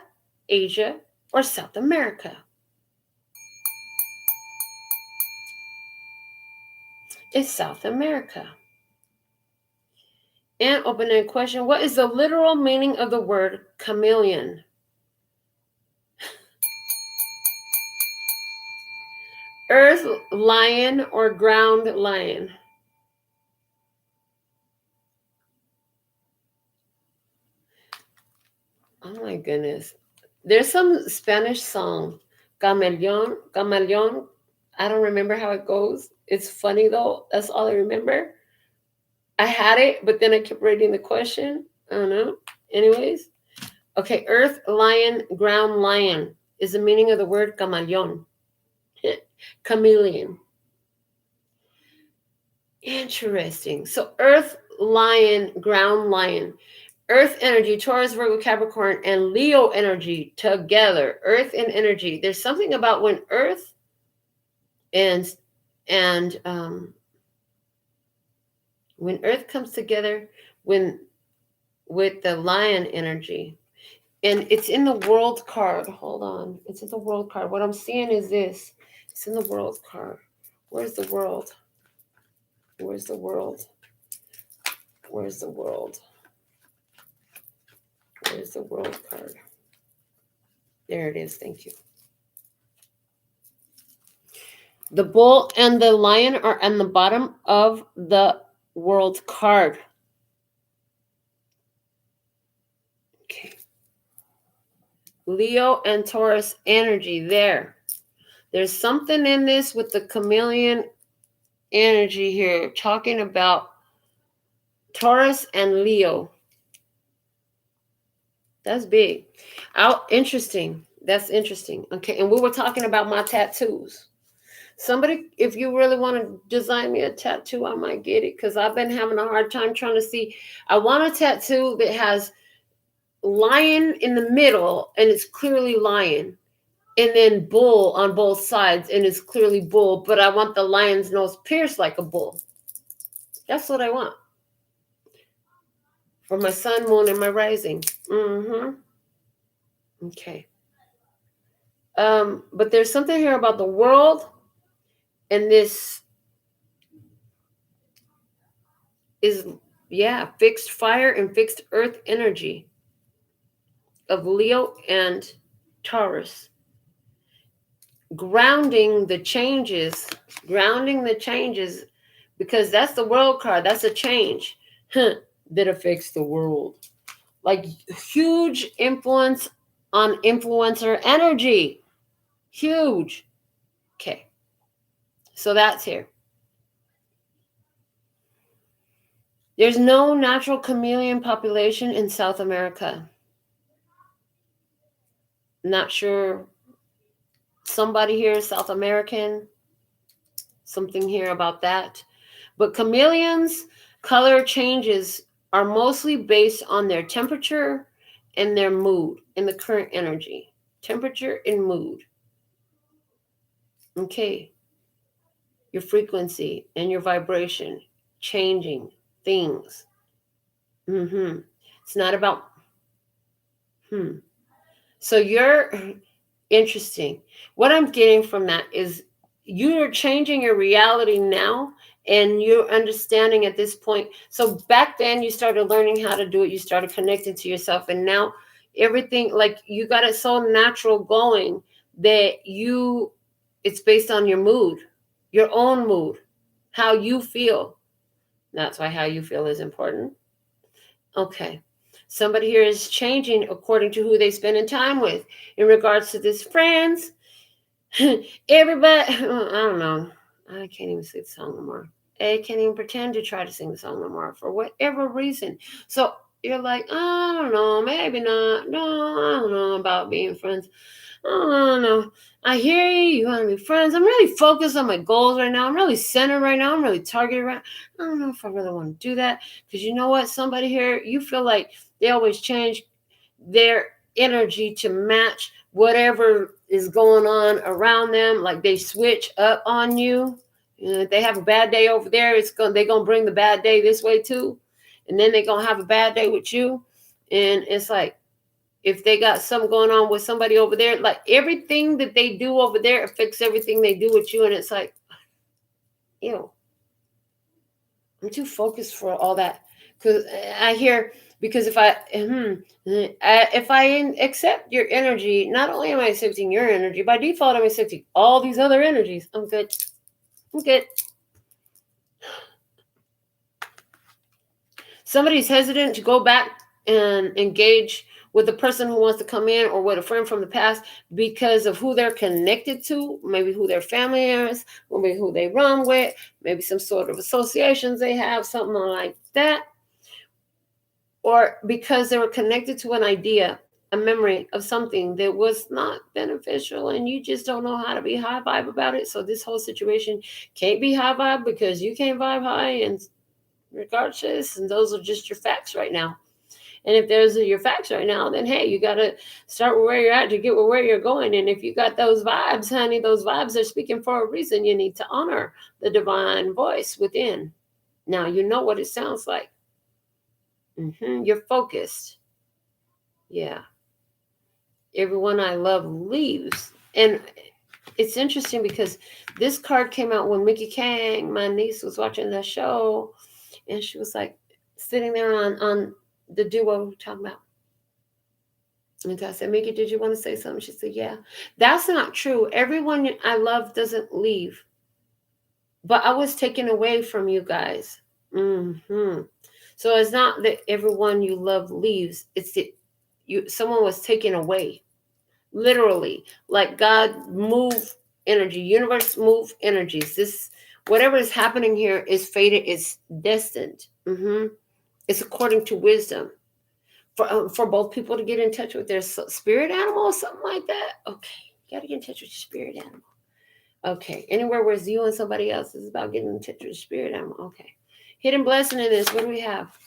Speaker 1: Asia, or South America? It's South America. And open-ended question. What is the literal meaning of the word chameleon? Earth lion or ground lion? Oh my goodness. There's some Spanish song, Camaleon, Camaleon. I don't remember how it goes. It's funny though. That's all I remember. I had it, but then I kept reading the question. I don't know. Anyways. Okay, earth lion, ground lion is the meaning of the word camaleon. Chameleon. Interesting. So earth lion, ground lion. Earth energy, Taurus, Virgo, Capricorn, and Leo energy together. Earth and energy. There's something about when Earth and when Earth comes together with the lion energy, and it's in the world card. Hold on, it's in the world card. What I'm seeing is this. It's in the world card. Where's the world? Where's the world? Where's the world? Where's the world card? There it is. Thank you. The bull and the lion are on the bottom of the world card. Okay. Leo and Taurus energy there. There's something in this with the chameleon energy here, talking about Taurus and Leo. That's big. Interesting. That's interesting. Okay, and we were talking about my tattoos. Somebody, if you really want to design me a tattoo, I might get it, because I've been having a hard time trying to see. I want a tattoo that has lion in the middle, and it's clearly lion, and then bull on both sides, and it's clearly bull, but I want the lion's nose pierced like a bull. That's what I want. For my sun, moon, and my rising. Okay. But there's something here about the world, and this is, fixed fire and fixed earth energy of Leo and Taurus. Grounding the changes, because that's the world card. That's a change that affects the world. Like huge influence on influencer energy. Huge. Okay. So that's here. There's no natural chameleon population in South America. Not sure. Somebody here is South American. Something here about that. But chameleons' color changes are mostly based on their temperature and their mood in the current energy. Temperature and mood. Okay. Your frequency and your vibration changing things. It's not about So you're interesting. What I'm getting from that is you're changing your reality now, and you're understanding at this point. So back then you started learning how to do it. You started connecting to yourself, and now everything, like, you got it so natural going that it's based on your mood, your own mood, how you feel. That's why how you feel is important. Okay. Somebody here is changing according to who they're spending time with. In regards to this friends, everybody, I don't know. I can't even sing the song no more. I can't even pretend to try to sing the song no more for whatever reason. So you're like, I don't know, maybe not. No, I don't know about being friends. I don't know. I hear you. You want to be friends. I'm really focused on my goals right now. I'm really centered right now. I'm really targeted right now. I don't know if I really want to do that. Because you know what? Somebody here, you feel like they always change their energy to match whatever is going on around them. Like they switch up on you. If they have a bad day over there, they're gonna bring the bad day this way too. And then they're gonna have a bad day with you. And it's like, if they got something going on with somebody over there, like everything that they do over there affects everything they do with you. And it's like, ew, I'm too focused for all that. Because if I accept your energy, not only am I accepting your energy, by default, I'm accepting all these other energies. I'm good. Somebody's hesitant to go back and engage with a person who wants to come in, or with a friend from the past, because of who they're connected to, maybe who their family is, maybe who they run with, maybe some sort of associations they have, something like that. Or because they were connected to an idea, a memory of something that was not beneficial, and you just don't know how to be high vibe about it. So this whole situation can't be high vibe because you can't vibe high, and regardless, and those are just your facts right now. And if those are your facts right now, then hey, you got to start where you're at to get where you're going. And if you got those vibes, honey, those vibes are speaking for a reason. You need to honor the divine voice within. Now you know what it sounds like. You're focused. Yeah. Everyone I love leaves. And it's interesting because this card came out when Mickey Kang, my niece, was watching the show, and she was like sitting there on the duo talking about. And I said, Mickey, did you want to say something? She said, yeah. That's not true. Everyone I love doesn't leave. But I was taken away from you guys. So it's not that everyone you love leaves. It's that someone was taken away. Literally. Like God move energy. Universe move energies. This, whatever is happening here is fated. It's destined. It's according to wisdom. For both people to get in touch with their spirit animal or something like that. Okay, you got to get in touch with your spirit animal. Okay, anywhere where it's you and somebody else is about getting in touch with your spirit animal. Okay, hidden blessing in this. What do we have?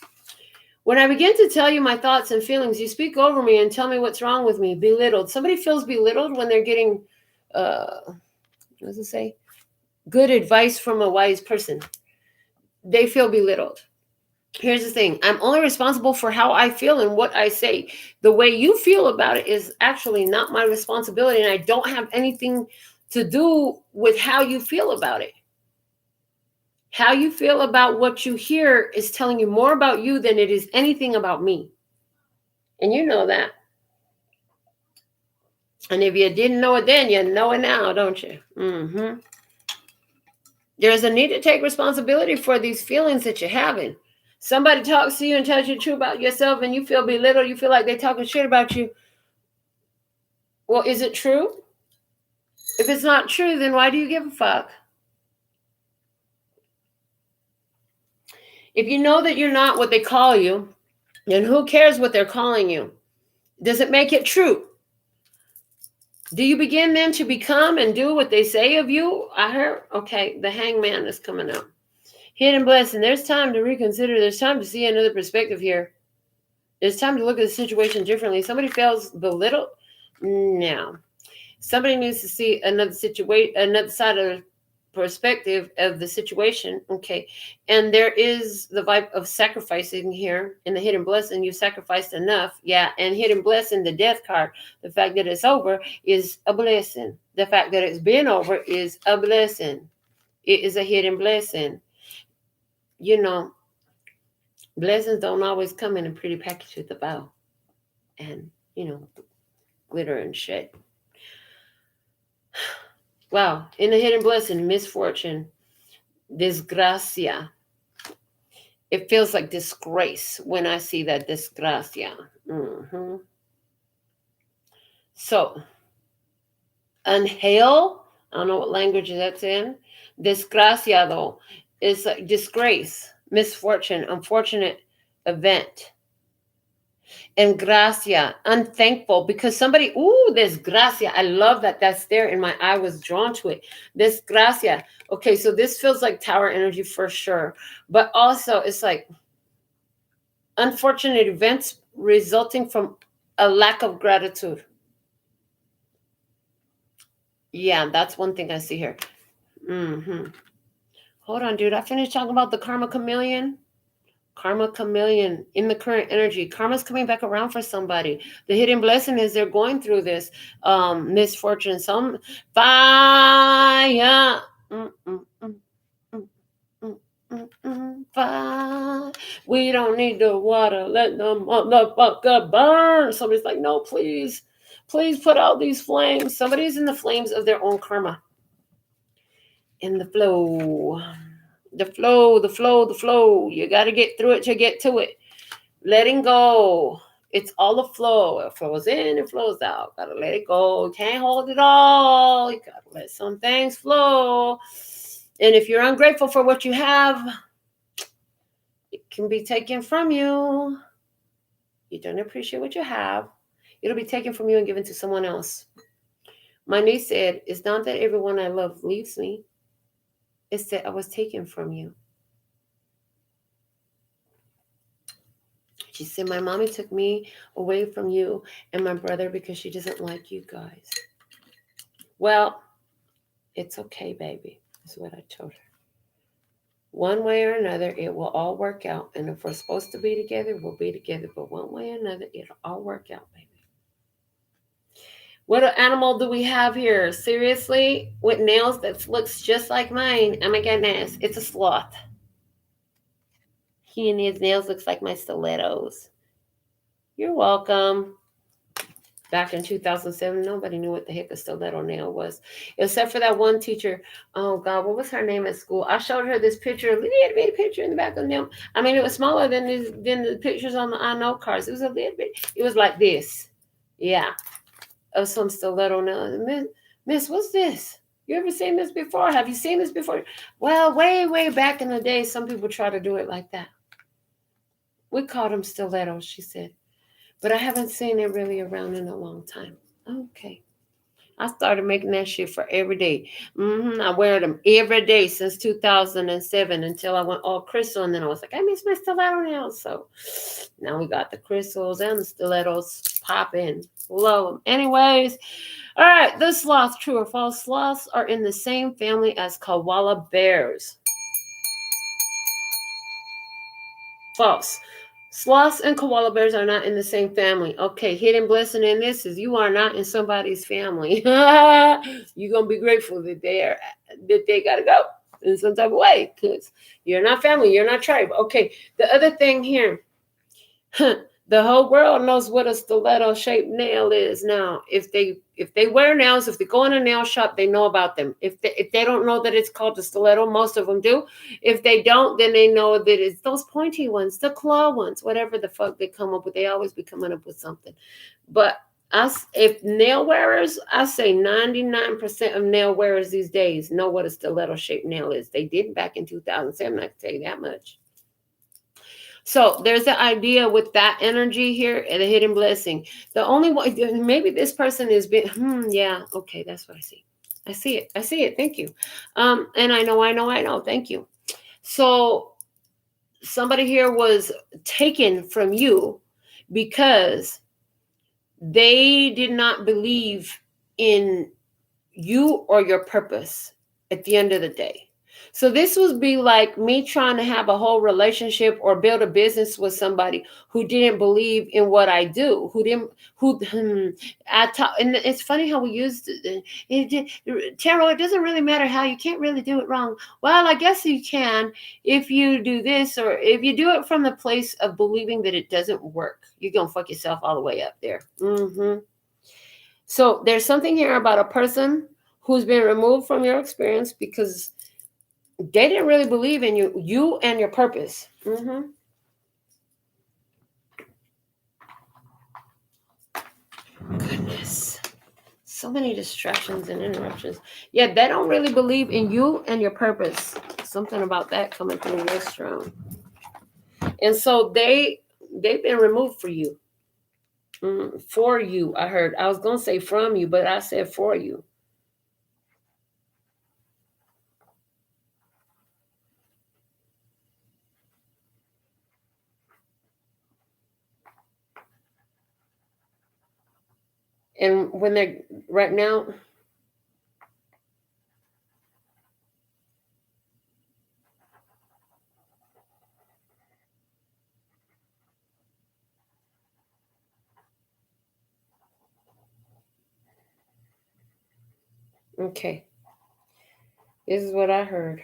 Speaker 1: When I begin to tell you my thoughts and feelings, you speak over me and tell me what's wrong with me. Belittled. Somebody feels belittled when they're getting, what does it say? Good advice from a wise person. They feel belittled. Here's the thing. I'm only responsible for how I feel and what I say. The way you feel about it is actually not my responsibility, and I don't have anything to do with how you feel about it. How you feel about what you hear is telling you more about you than it is anything about me. And you know that. And if you didn't know it then, you know it now, don't you? There's a need to take responsibility for these feelings that you're having. Somebody talks to you and tells you the truth about yourself, and you feel belittled, you feel like they're talking shit about you. Well, is it true? If it's not true, then why do you give a fuck? If you know that you're not what they call you, then who cares what they're calling you? Does it make it true? Do you begin then to become and do what they say of you? I heard, okay, the hangman is coming out. Hidden blessing. There's time to reconsider. There's time to see another perspective here. There's time to look at the situation differently. Somebody feels belittled. No. Somebody needs to see another situation, another side of the perspective of the situation. Okay. And there is the vibe of sacrificing here in the hidden blessing. You sacrificed enough. Yeah. And hidden blessing, the death card, the fact that it's over is a blessing. The fact that it's been over is a blessing. It is a hidden blessing. You know, blessings don't always come in a pretty package with a bow and, glitter and shit. Wow. In the hidden blessing, misfortune, desgracia. It feels like disgrace when I see that desgracia. Mm-hmm. So, unhail, I don't know what language that's in. Desgracia, though, is like disgrace, misfortune, unfortunate event. And gracia, unthankful, because somebody, desgracia. I love that that's there, and my eye was drawn to it. Desgracia. Okay, so this feels like tower energy for sure. But also, it's like unfortunate events resulting from a lack of gratitude. Yeah, that's one thing I see here. Mm-hmm. Hold on, dude. I finished talking about the karma chameleon. Karma chameleon in the current energy. Karma's coming back around for somebody. The hidden blessing is they're going through this misfortune. Some fire. Fire. We don't need the water. Let the motherfucker burn. Somebody's like, no, please. Please put out these flames. Somebody's in the flames of their own karma. In the flow. The flow, the flow, the flow. You got to get through it to get to it. Letting go. It's all a flow. It flows in, it flows out. Got to let it go. You can't hold it all. You got to let some things flow. And if you're ungrateful for what you have, it can be taken from you. You don't appreciate what you have. It'll be taken from you and given to someone else. My niece said, it's not that everyone I love leaves me. It's that I was taken from you. She said, my mommy took me away from you and my brother because she doesn't like you guys. Well, it's okay, baby, is what I told her. One way or another, it will all work out. And if we're supposed to be together, we'll be together. But one way or another, it'll all work out, baby. What animal do we have here? Seriously? With nails that looks just like mine. Oh my goodness. It's a sloth. He and his nails looks like my stilettos. You're welcome. Back in 2007, nobody knew what the heck a stiletto nail was. Except for that one teacher. Oh, God, what was her name at school? I showed her this picture, a little bitty picture in the back of the nail. I mean, it was smaller than the pictures on the I know cards. It was a little bit. It was like this. Yeah. Of some stiletto nail. Miss, what's this? You ever seen this before? Have you seen this before? Well, way back in the day, some people try to do it like that. We called them stilettos, she said. But I haven't seen it really around in a long time. Okay. I started making that shit for every day. I wear them every day since 2007 until I went all crystal. And then I was like, I miss my stiletto nails. So now we got the crystals and the stilettos popping. Love them. Anyways, all right. The sloth, true or false? Sloths are in the same family as koala bears. False. Sloths and koala bears are not in the same family. Okay, hidden blessing in this is you are not in somebody's family. You're gonna be grateful that they gotta go in some type of way because you're not family, you're not tribe. Okay, the other thing here, the whole world knows what a stiletto shaped nail is now. If they wear nails, if they go in a nail shop, they know about them. If they don't know that it's called a stiletto, most of them do. If they don't, then they know that it's those pointy ones, the claw ones, whatever the fuck they come up with. They always be coming up with something. But if nail wearers, I say 99% of nail wearers these days know what a stiletto shaped nail is. They didn't back in 2007, I can tell you that much. So there's the idea with that energy here and the hidden blessing. The only one, maybe this person is being, yeah, okay, that's what I see. I see it. Thank you. And I know. Thank you. So somebody here was taken from you because they did not believe in you or your purpose at the end of the day. So this would be like me trying to have a whole relationship or build a business with somebody who didn't believe in what I do, and it's funny how we use tarot. It doesn't really matter how, you can't really do it wrong. Well, I guess you can if you do this, or if you do it from the place of believing that it doesn't work, you're going to fuck yourself all the way up there. So there's something here about a person who's been removed from your experience because they didn't really believe in you and your purpose. Goodness. So many distractions and interruptions. Yeah, they don't really believe in you and your purpose. Something about that coming through real strong. And so they've been removed for you. For you, I heard. I was going to say from you, but I said for you. And when they're right now, okay, this is what I heard.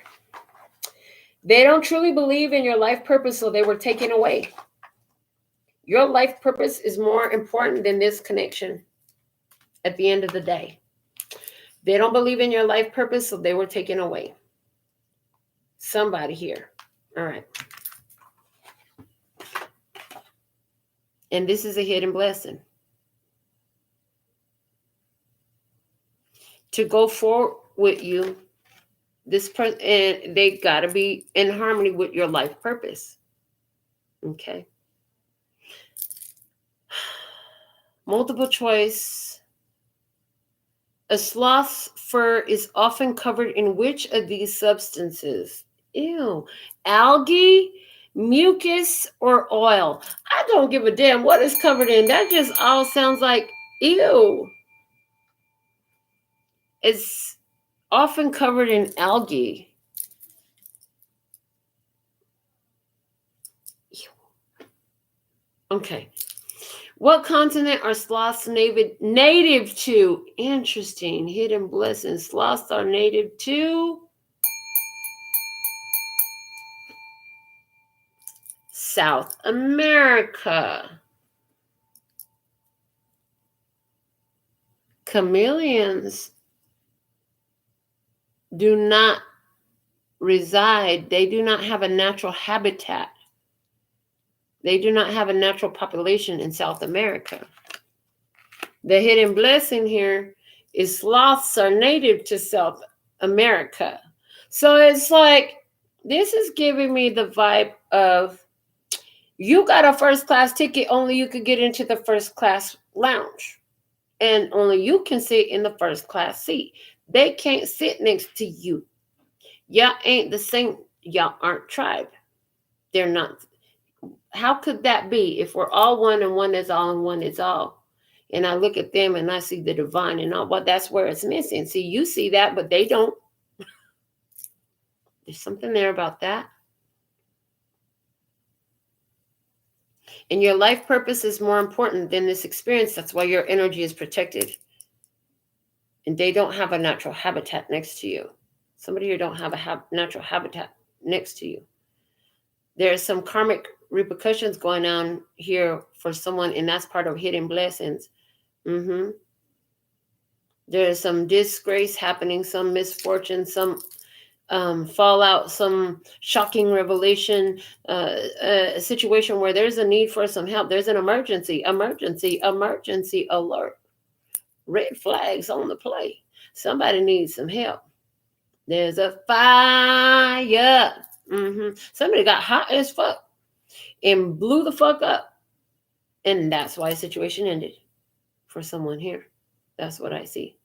Speaker 1: They don't truly believe in your life purpose, so they were taken away. Your life purpose is more important than this connection at the end of the day. They don't believe in your life purpose, so they were taken away. Somebody here. All right. And this is a hidden blessing. To go forward with you, this person, and they got to be in harmony with your life purpose. Okay. Multiple choice. A sloth's fur is often covered in which of these substances? Ew. Algae, mucus, or oil? I don't give a damn what it's covered in. That just all sounds like ew. It's often covered in algae. Ew. Okay. What continent are sloths native to? Interesting. Hidden blessings. Sloths are native to South America. Chameleons do not reside, they do not have a natural habitat. They do not have a natural population in South America. The hidden blessing here is sloths are native to South America. So it's like, this is giving me the vibe of, you got a first class ticket, only you could get into the first class lounge. And only you can sit in the first class seat. They can't sit next to you. Y'all ain't the same. Y'all aren't tribe. They're not. How could that be if we're all one and one is all and one is all? And I look at them and I see the divine and all. Well, that's where it's missing. See, you see that, but they don't. There's something there about that. And your life purpose is more important than this experience. That's why your energy is protected. And they don't have a natural habitat next to you. Somebody here don't have a natural habitat next to you. There's some karmic repercussions going on here for someone, and that's part of hidden blessings. There's some disgrace happening, some misfortune, some fallout, some shocking revelation, a situation where there's a need for some help. There's an emergency alert. Red flags on the play. Somebody needs some help. There's a fire. Somebody got hot as fuck and blew the fuck up. And that's why the situation ended for someone here. That's what I see.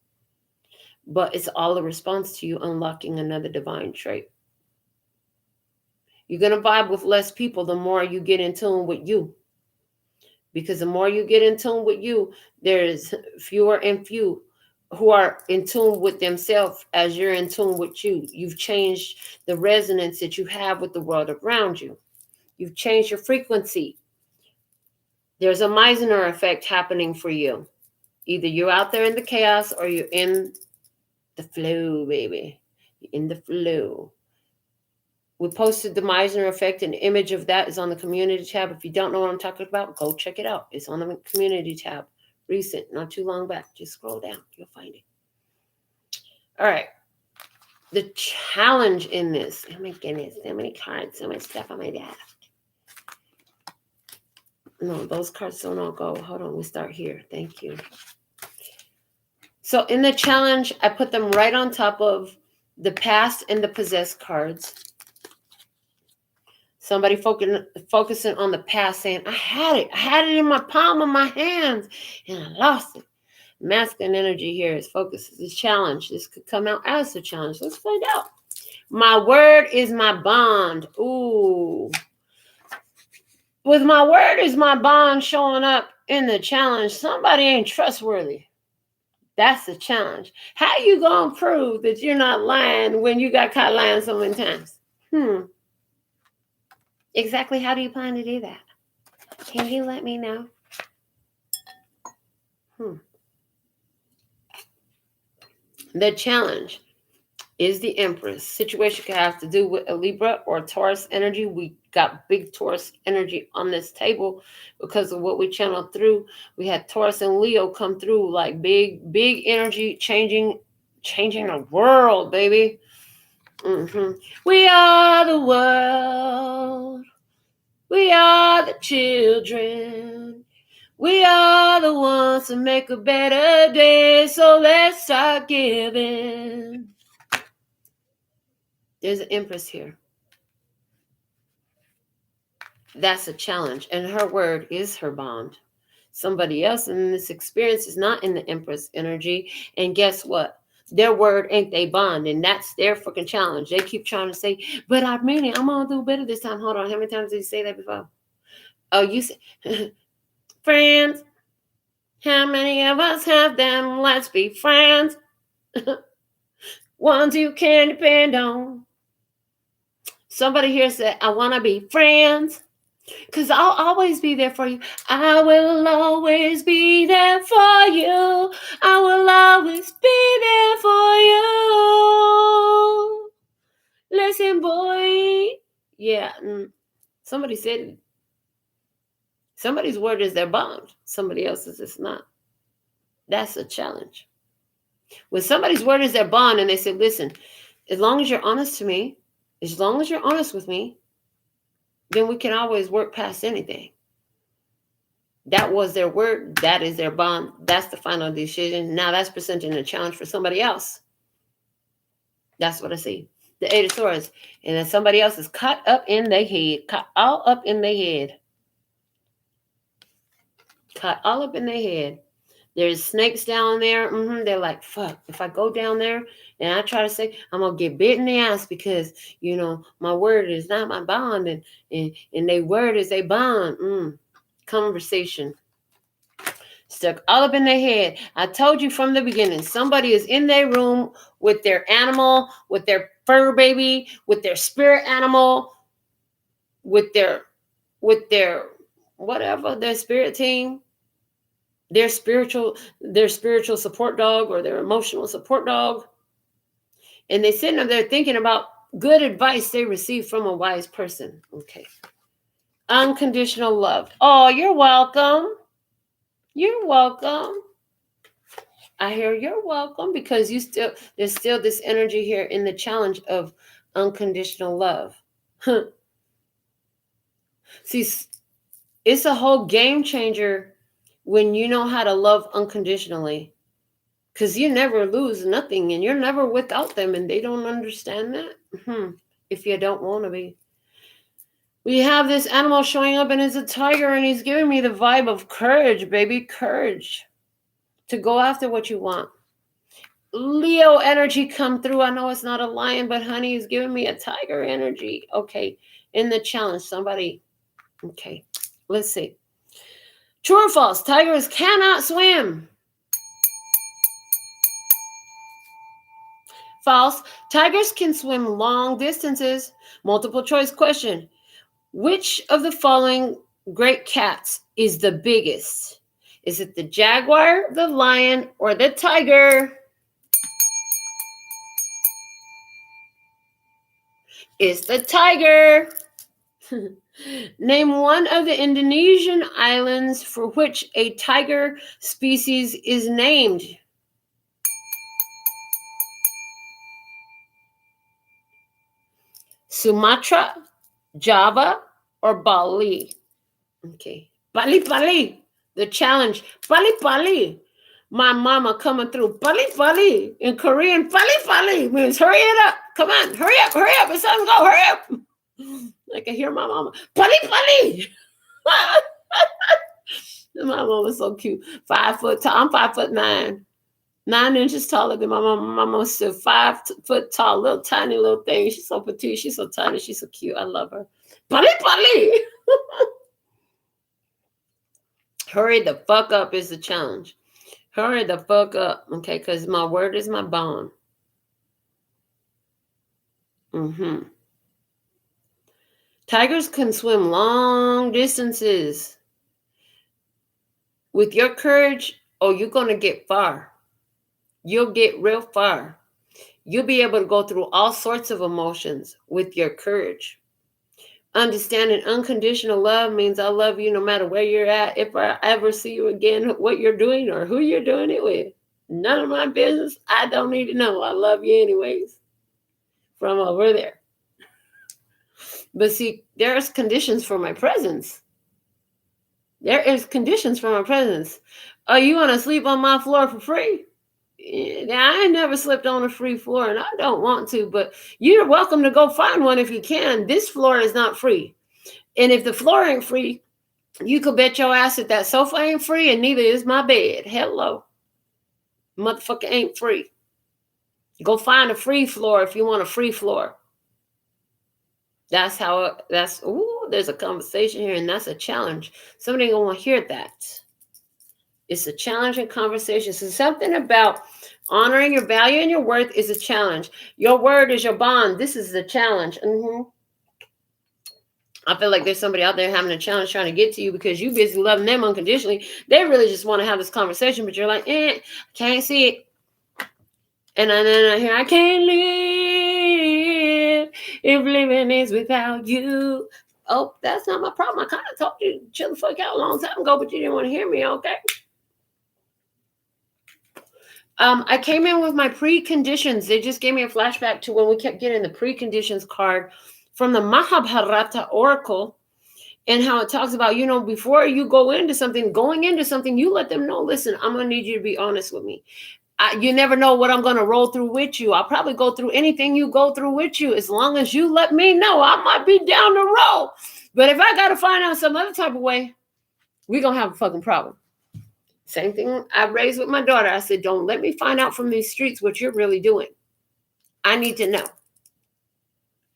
Speaker 1: But it's all a response to you unlocking another divine trait. You're going to vibe with less people the more you get in tune with you. Because the more you get in tune with you, there's fewer and few who are in tune with themselves as you're in tune with you. You've changed the resonance that you have with the world around you. You've changed your frequency. There's a Meisner effect happening for you. Either you're out there in the chaos or you're in the flow, baby. You're in the flow. We posted the Meisner effect. An image of that is on the community tab. If you don't know what I'm talking about, go check it out. It's on the community tab. Recent, not too long back. Just scroll down. You'll find it. All right. The challenge in this. Oh my goodness. So many cards. So much stuff on my desk. No, those cards don't all go. Hold on. We start here. Thank you. So in the challenge, I put them right on top of the past and the possessed cards. Somebody focusing on the past, saying, I had it in my palm of my hands, and I lost it. Masculine energy here is focus. It's a challenge. This could come out as a challenge. Let's find out. My word is my bond. Ooh. With my word is my bond showing up in the challenge, somebody ain't trustworthy. That's the challenge. How you gonna prove that you're not lying when you got caught lying so many times? Exactly how do you plan to do that? Can you let me know? The challenge is the Empress. Situation could have to do with a Libra or Taurus energy. We got big Taurus energy on this table because of what we channeled through. We had Taurus and Leo come through like big energy, changing the world, baby. We are the world. We are the children. We are the ones to make a better day. So let's start giving. There's an Empress here. That's a challenge. And her word is her bond. Somebody else in this experience is not in the Empress energy. And guess what? Their word ain't they bond. And that's their freaking challenge. They keep trying to say, but I mean it. I'm going to do better this time. Hold on. How many times did you say that before? Oh, you said, friends. How many of us have them? Let's be friends. Ones you can depend on. Somebody here said, I want to be friends. Because I'll always be there for you. I will always be there for you. I will always be there for you. Listen, boy. Yeah. Somebody said somebody's word is their bond. Somebody else's is not. That's a challenge. When somebody's word is their bond and they say, listen, as long as you're honest to me, as long as you're honest with me, then we can always work past anything. That was their word. That is their bond. That's the final decision. Now that's presenting a challenge for somebody else. That's what I see. The Eight of Swords. And then somebody else is caught up in their head. Caught all up in their head. Caught all up in their head. There's snakes down there. They're like, fuck, if I go down there and I try to say, I'm going to get bit in the ass because, my word is not my bond. And their word is a bond. Conversation. Stuck all up in their head. I told you from the beginning, somebody is in their room with their animal, with their fur baby, with their spirit animal, with their whatever, their spirit team. Their spiritual support dog or their emotional support dog. And they're sitting up there thinking about good advice they received from a wise person. Okay. Unconditional love. Oh, you're welcome. You're welcome. I hear you're welcome because there's still this energy here in the challenge of unconditional love. See, it's a whole game changer when you know how to love unconditionally, because you never lose nothing and you're never without them, and they don't understand that. If you don't want to be. We have this animal showing up and it's a tiger, and he's giving me the vibe of courage, baby. Courage to go after what you want. Leo energy come through. I know it's not a lion, but honey, is giving me a tiger energy. Okay. In the challenge, somebody. Okay. Let's see. True or false? Tigers cannot swim. False. Tigers can swim long distances. Multiple choice question. Which of the following great cats is the biggest? Is it the jaguar, the lion, or the tiger? It's the tiger. Name one of the Indonesian islands for which a tiger species is named. Sumatra, Java, or Bali? Okay. Bali. The challenge. Bali. My mama coming through. Bali. In Korean, Bali means hurry it up. Come on, hurry up. It's time to go. Hurry up. I can hear my mama. Bali. My mama's so cute. 5 foot tall. I'm 5'9". 9 inches taller than my mama. My mama's still 5 foot tall, little tiny little thing. She's so petite. She's so tiny. She's so cute. I love her. Bali. Hurry the fuck up is the challenge. Hurry the fuck up, okay? Because my word is my bond. Tigers can swim long distances. With your courage, you're going to get far. You'll get real far. You'll be able to go through all sorts of emotions with your courage. Understanding unconditional love means I love you no matter where you're at. If I ever see you again, what you're doing or who you're doing it with, none of my business. I don't need to know. I love you anyways. From over there. But see, there's conditions for my presence. There is conditions for my presence. Are you going to sleep on my floor for free? I ain't never slept on a free floor, and I don't want to, but you're welcome to go find one if you can. This floor is not free. And if the floor ain't free, you could bet your ass that sofa ain't free, and neither is my bed. Hello. Motherfucker ain't free. Go find a free floor if you want a free floor. There's a conversation here, and that's a challenge. Somebody ain't gonna hear that. It's a challenging conversation. So something about honoring your value and your worth is a challenge. Your word is your bond. This is the challenge. I feel like there's somebody out there having a challenge trying to get to you because you busy loving them unconditionally. They really just want to have this conversation, but you're like, can't see it. And then I hear, I can't live if living is without you. Oh, that's not my problem. I kind of told you to chill the fuck out a long time ago, but you didn't want to hear me, okay? I came in with my preconditions. They just gave me a flashback to when we kept getting the preconditions card from the Mahabharata Oracle and how it talks about, before you going into something, you let them know, listen, I'm going to need you to be honest with me. You never know what I'm going to roll through with you. I'll probably go through anything you go through with you. As long as you let me know, I might be down the road. But if I got to find out some other type of way, we're going to have a fucking problem. Same thing I raised with my daughter. I said, don't let me find out from these streets what you're really doing. I need to know.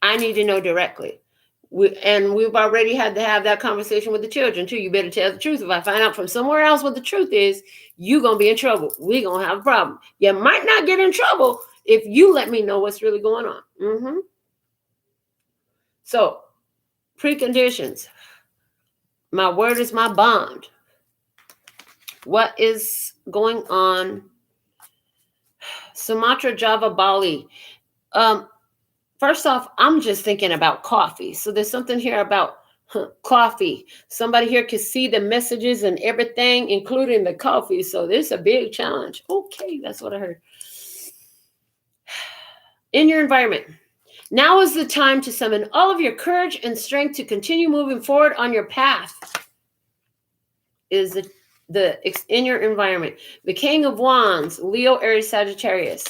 Speaker 1: I need to know directly. We've already had to have that conversation with the children too. You better tell the truth. If I find out from somewhere else what the truth is, you're going to be in trouble. We're going to have a problem. You might not get in trouble if you let me know what's really going on. So, preconditions. My word is my bond. What is going on? Sumatra, Java, Bali. First off, I'm just thinking about coffee. So there's something here about coffee. Somebody here can see the messages and everything, including the coffee. So this is a big challenge. Okay, that's what I heard. In your environment. Now is the time to summon all of your courage and strength to continue moving forward on your path. Is in your environment. The King of Wands, Leo, Aries, Sagittarius.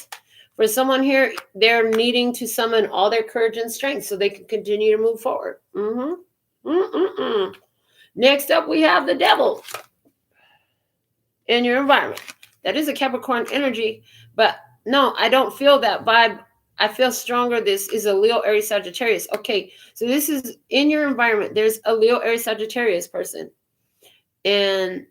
Speaker 1: For someone here, they're needing to summon all their courage and strength so they can continue to move forward. Next up, we have the Devil in your environment. That is a Capricorn energy, but no, I don't feel that vibe. I feel stronger. This is a Leo, Aries, Sagittarius. Okay, so this is in your environment. There's a Leo, Aries, Sagittarius person. And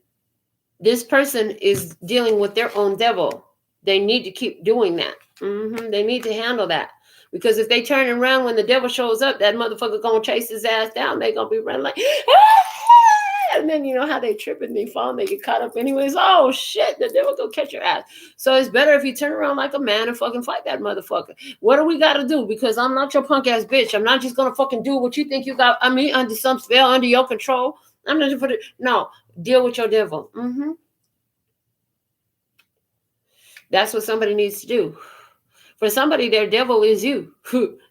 Speaker 1: this person is dealing with their own devil. They need to keep doing that. They need to handle that. Because if they turn around when the devil shows up, that motherfucker gonna chase his ass down. They gonna be running like, ah! And then you know how they trip and they fall and they get caught up anyways. Oh shit, the devil gonna catch your ass. So it's better if you turn around like a man and fucking fight that motherfucker. What do we gotta do? Because I'm not your punk ass bitch. I'm not just gonna fucking do what you think you got. I mean, under some spell, under your control. I'm not just put it. No, deal with your devil. That's what somebody needs to do. For somebody, their devil is you,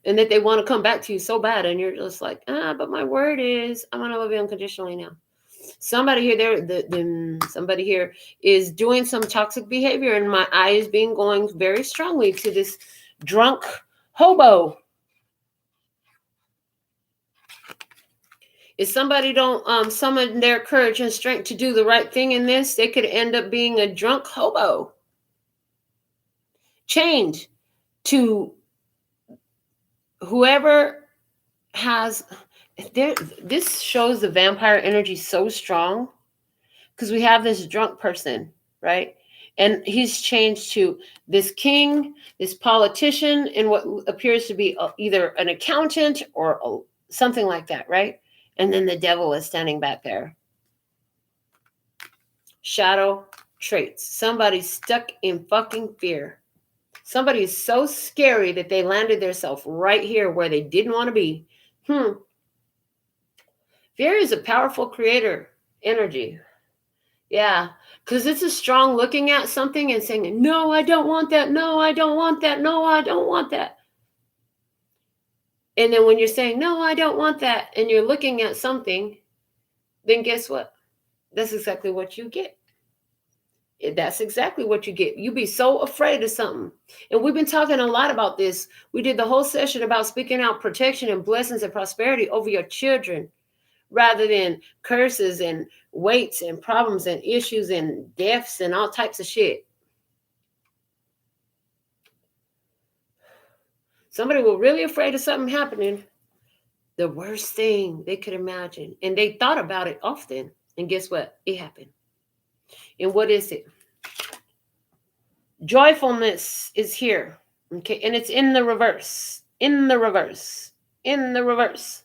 Speaker 1: and that they want to come back to you so bad, and you're just like, but my word is, I'm gonna love you unconditionally now. Somebody here, somebody here is doing some toxic behavior, and my eye is being going very strongly to this drunk hobo. If somebody don't summon their courage and strength to do the right thing in this, they could end up being a drunk hobo, chained to whoever has there. This shows the vampire energy so strong because we have this drunk person, right? And he's changed to this king, this politician, and what appears to be either an accountant or something like that, right? And then the devil is standing back there. Shadow traits. Somebody's stuck in fucking fear. Somebody is so scary that they landed themselves right here where they didn't want to be. Fear is a powerful creator energy. Yeah, because it's a strong looking at something and saying, no, I don't want that. No, I don't want that. No, I don't want that. And then when you're saying, no, I don't want that, and you're looking at something, then guess what? That's exactly what you get. That's exactly what you get. You be so afraid of something. And we've been talking a lot about this. We did the whole session about speaking out protection and blessings and prosperity over your children rather than curses and weights and problems and issues and deaths and all types of shit. Somebody was really afraid of something happening, the worst thing they could imagine. And they thought about it often. And guess what? It happened. And what is it? Joyfulness is here. Okay. And it's in the reverse. In the reverse. In the reverse.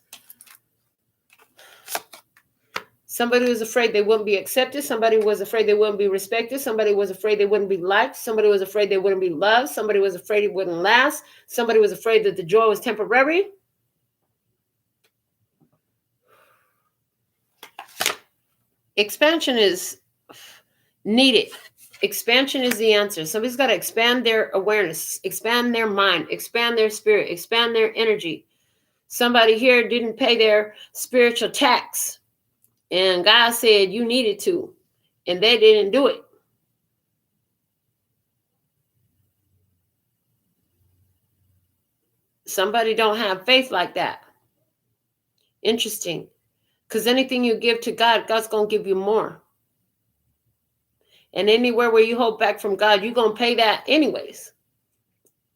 Speaker 1: Somebody was afraid they wouldn't be accepted. Somebody was afraid they wouldn't be respected. Somebody was afraid they wouldn't be liked. Somebody was afraid they wouldn't be loved. Somebody was afraid it wouldn't last. Somebody was afraid that the joy was temporary. Expansion is needed. Expansion is the answer. Somebody's got to expand their awareness, expand their mind, expand their spirit, expand their energy. Somebody here didn't pay their spiritual tax. And God said you needed to, and they didn't do it. Somebody don't have faith like that. Interesting. Because anything you give to God, God's going to give you more. And anywhere where you hold back from God, you're going to pay that anyways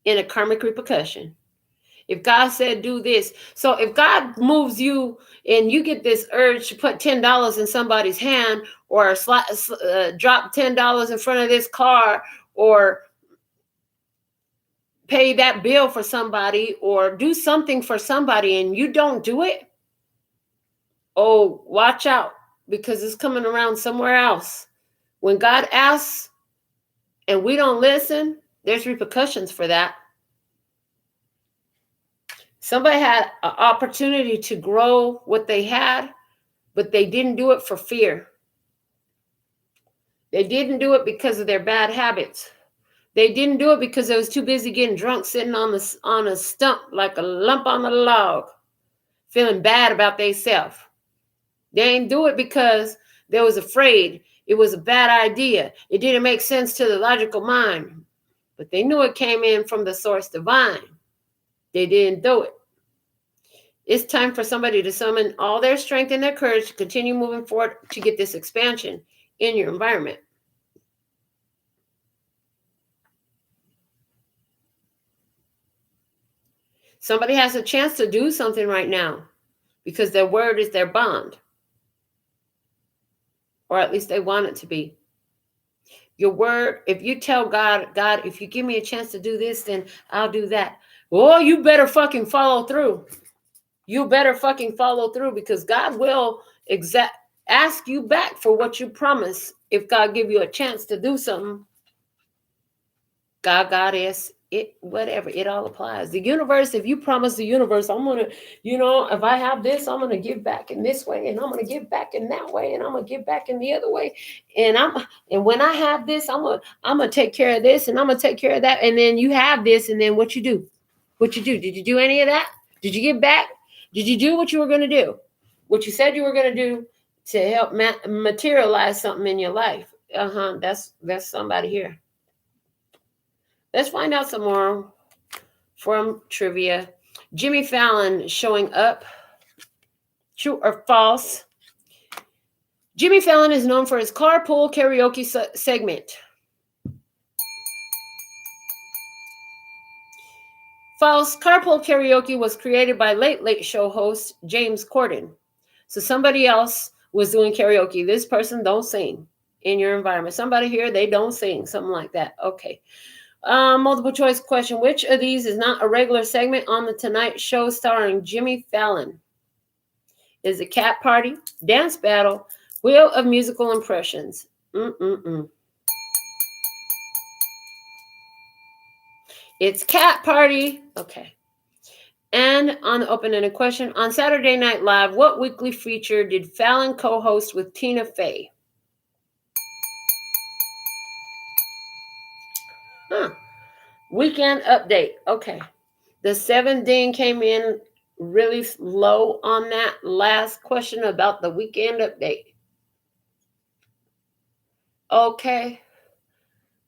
Speaker 1: in a karmic repercussion. If God said do this, so if God moves you and you get this urge to put $10 in somebody's hand or drop $10 in front of this car or pay that bill for somebody or do something for somebody and you don't do it, oh, watch out because it's coming around somewhere else. When God asks and we don't listen, there's repercussions for that. Somebody had an opportunity to grow what they had, but they didn't do it for fear. They didn't do it because of their bad habits. They didn't do it because they was too busy getting drunk, sitting on a stump like a lump on a log, feeling bad about themselves. They didn't do it because they was afraid. It was a bad idea. It didn't make sense to the logical mind. But they knew it came in from the source divine. They didn't do it. It's time for somebody to summon all their strength and their courage to continue moving forward to get this expansion in your environment. Somebody has a chance to do something right now because their word is their bond. Or at least they want it to be. Your word, if you tell God, God, if you give me a chance to do this, then I'll do that. Well, you better fucking follow through. You better fucking follow through, because God will ask you back for what you promise. If God give you a chance to do something, God is it, whatever, it all applies. The universe, if you promise the universe, I'm gonna, if I have this, I'm gonna give back in this way, and I'm gonna give back in that way, and I'm gonna give back in the other way, and when I have this, I'm gonna take care of this, and I'm gonna take care of that, and then you have this, and then what you do? What you do? Did you do any of that? Did you give back? Did you do what you were gonna do? What you said you were gonna do to help materialize something in your life? That's somebody here. Let's find out some more from trivia. Jimmy Fallon showing up. True or false? Jimmy Fallon is known for his carpool karaoke segment. False. Carpool karaoke was created by Late Late Show host James Corden. So somebody else was doing karaoke. This person don't sing in your environment. Somebody here, they don't sing. Something like that. Okay. Multiple choice question. Which of these is not a regular segment on the Tonight Show starring Jimmy Fallon? Is it Cat Party, Dance Battle, Wheel of Musical Impressions? It's Cat Party. Okay. And on the open-ended question, on Saturday Night Live, what weekly feature did Fallon co-host with Tina Fey? Weekend update. Okay. The 7 ding came in really low on that last question about the weekend update. Okay.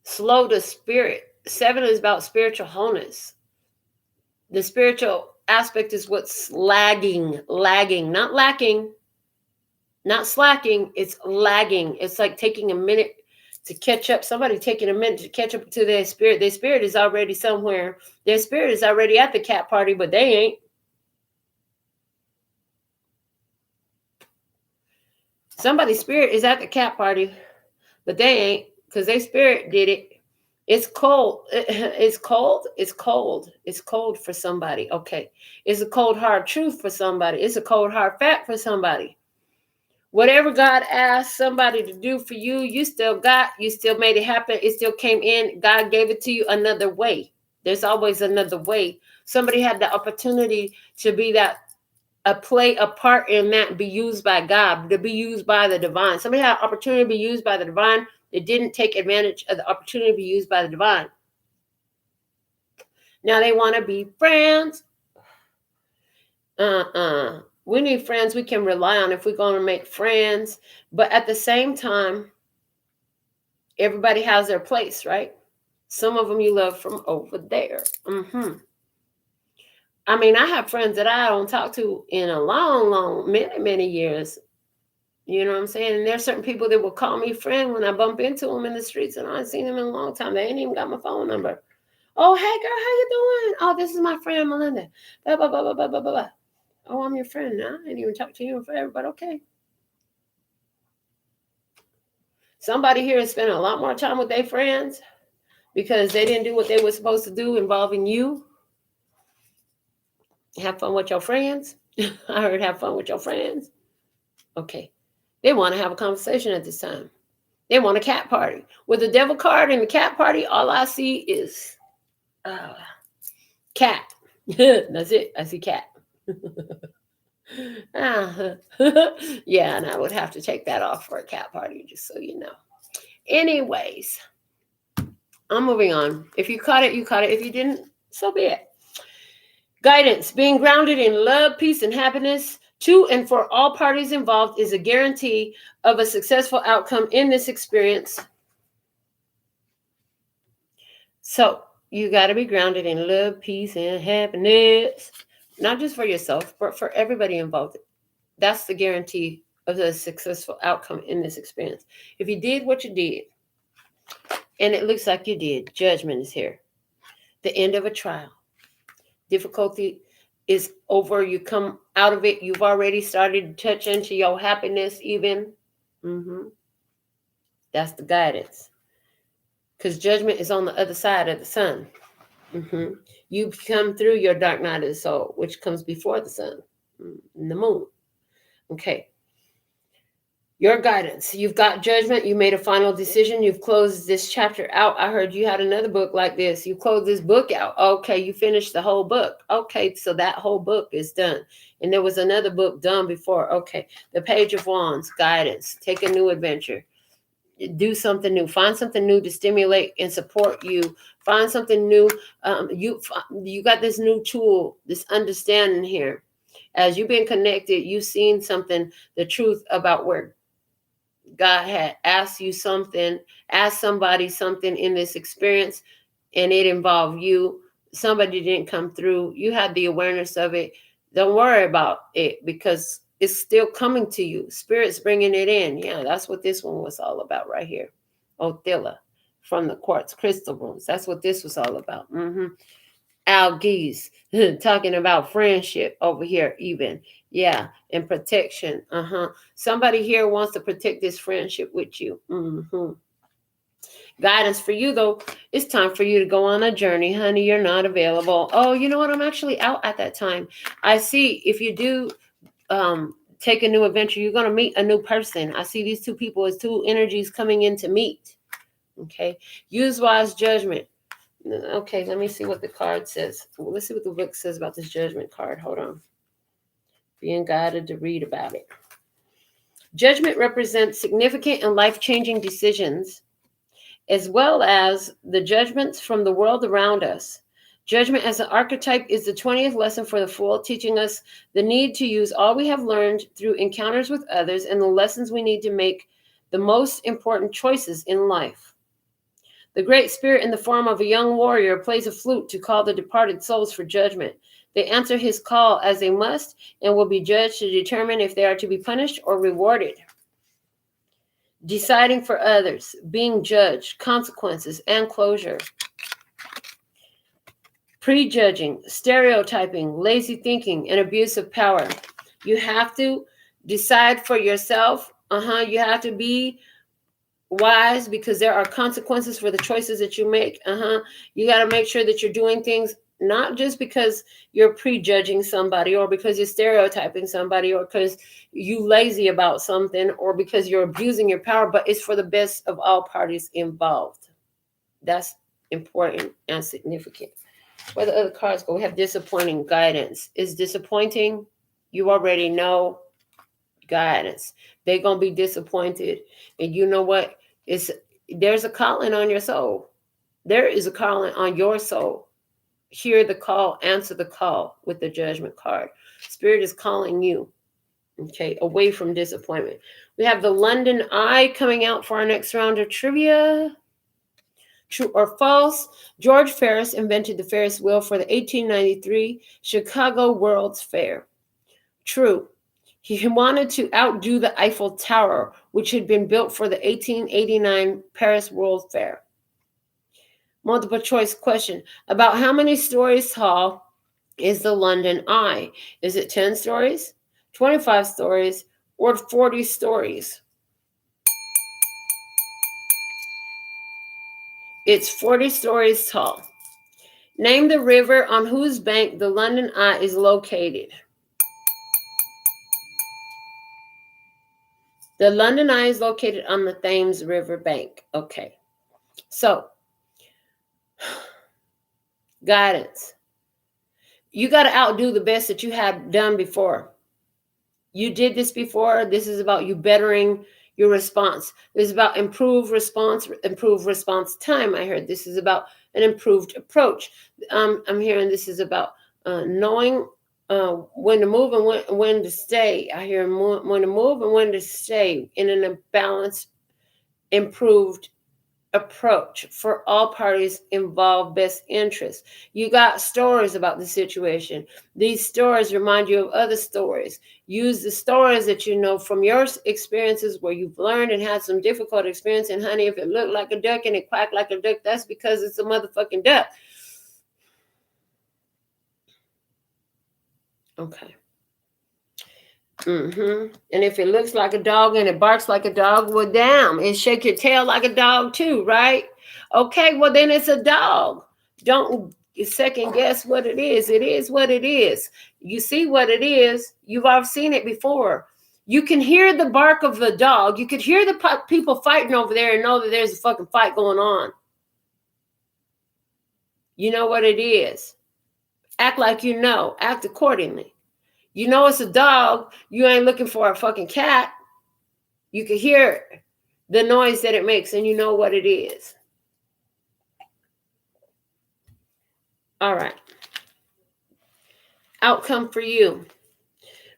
Speaker 1: Slow to spirit. 7 is about spiritual wholeness. The spiritual aspect is what's lagging, not lacking, not slacking. It's lagging. It's like taking a minute to catch up. Somebody taking a minute to catch up to their spirit. Their spirit is already somewhere. Their spirit is already at the cat party, but they ain't. Somebody's spirit is at the cat party, but they ain't, because their spirit did it. It's cold. It's cold. It's cold. It's cold for somebody. Okay. It's a cold, hard truth for somebody. It's a cold, hard fact for somebody. Whatever God asked somebody to do for you, you still made it happen. It still came in. God gave it to you another way. There's always another way. Somebody had the opportunity to be that, play a part in that, be used by God, to be used by the divine. Somebody had an opportunity to be used by the divine. They didn't take advantage of the opportunity to be used by the divine. Now they want to be friends. We need friends we can rely on if we're going to make friends. But at the same time, everybody has their place, right? Some of them you love from over there. I mean, I have friends that I don't talk to in a long, many years. You know what I'm saying? And there's certain people that will call me friend when I bump into them in the streets, and I haven't seen them in a long time. They ain't even got my phone number. Oh, hey, girl, how you doing? Oh, this is my friend, Melinda. Blah, blah, blah, blah, blah, blah, blah. Oh, I'm your friend now. I ain't even talked to you in forever, but okay. Somebody here is spending a lot more time with their friends because they didn't do what they were supposed to do involving you. Have fun with your friends. I heard have fun with your friends. Okay. They want to have a conversation at this time. They want a cat party. With the devil card and the cat party, all I see is cat. That's it. I see cat. Yeah, and I would have to take that off for a cat party, just so you know. Anyways, I'm moving on. If you caught it, you caught it. If you didn't, so be it. Guidance. Being grounded in love, peace, and happiness to and for all parties involved is a guarantee of a successful outcome in this experience. So you got to be grounded in love, peace, and happiness, not just for yourself, but for everybody involved. That's the guarantee of the successful outcome in this experience. If you did what you did, and it looks like you did, judgment is here. The end of a trial. Difficulty is over. You come out of it. You've already started to touch into your happiness even. That's the guidance. because judgment is on the other side of the sun. You come through your dark night of the soul, which comes before the sun and the moon. Okay. Your guidance. You've got judgment. You made a final decision. You've closed this chapter out. I heard you had another book like this. You closed this book out. Okay, you finished the whole book. Okay, so that whole book is done. And there was another book done before. Okay, the Page of Wands, guidance. Take a new adventure. Do something new. Find something new to stimulate and support you. Find something new. You got this new tool, this understanding here. As you've been connected, you've seen something, the truth about where God had asked you something, asked somebody something in this experience, and it involved you. Somebody didn't come through. You had the awareness of it. Don't worry about it because it's still coming to you. Spirit's bringing it in. Yeah, that's what this one was all about right here. Othilla from the quartz crystal rooms. That's what this was all about. Al Geese talking about friendship over here even. Yeah, and protection. Somebody here wants to protect this friendship with you. Guidance for you, though. It's time for you to go on a journey, honey. You're not available. Oh, you know what? I'm actually out at that time. I see if you do take a new adventure, you're going to meet a new person. I see these two people as two energies coming in to meet. Okay. Use wise judgment. Okay, let me see what the card says. Well, let's see what the book says about this judgment card. Hold on. Being guided to read about it. Judgment represents significant and life-changing decisions, as well as the judgments from the world around us. Judgment as an archetype is the 20th lesson for the Fool, teaching us the need to use all we have learned through encounters with others and the lessons we need to make the most important choices in life. The Great Spirit, in the form of a young warrior, plays a flute to call the departed souls for judgment. They answer his call as they must and will be judged to determine if they are to be punished or rewarded. Deciding for others, being judged, consequences, and closure. Prejudging, stereotyping, lazy thinking, and abuse of power. You have to decide for yourself. You have to be wise because there are consequences for the choices that you make. You got to make sure that you're doing things not just because you're prejudging somebody or because you're stereotyping somebody or because you lazy about something or because you're abusing your power, but it's for the best of all parties involved. That's important and significant. Where the other cards go, we have disappointing guidance. Is disappointing? You already know. Guidance. They're going to be disappointed. And you know what? There's a calling on your soul. There is a calling on your soul. Hear the call, answer the call with the judgment card. Spirit is calling you, okay, away from disappointment. We have the London Eye coming out for our next round of trivia. True or false? George Ferris invented the Ferris wheel for the 1893 Chicago World's Fair. True. He wanted to outdo the Eiffel Tower, which had been built for the 1889 Paris World Fair. Multiple choice question. About how many stories tall is the London Eye? Is it 10 stories, 25 stories, or 40 stories? It's 40 stories tall. Name the river on whose bank the London Eye is located. The London Eye is located on the Thames River bank. Okay. So, guidance. You got to outdo the best that you have done before. You did this before. This is about you bettering your response. This is about improved response time. I heard this is about an improved approach. I'm hearing this is about knowing when to move and when to stay. I hear when to move and when to stay in a balanced, improved approach for all parties involved, best interest. You got stories about the situation. These stories remind you of other stories. Use the stories that you know from your experiences where you've learned and had some difficult experience. And honey, if it looked like a duck and it quacked like a duck, that's because it's a motherfucking duck. Okay. And if it looks like a dog and it barks like a dog, well, damn, it shake your tail like a dog too, right? Okay, well then it's a dog. Don't second guess what it is. It is what it is. You see what it is. You've all seen it before. You can hear the bark of the dog. You could hear the people fighting over there and know that there's a fucking fight going on. You know what it is. Act like you know. Act accordingly. You know it's a dog. You ain't looking for a fucking cat. You can hear the noise that it makes and you know what it is. All right. Outcome for you.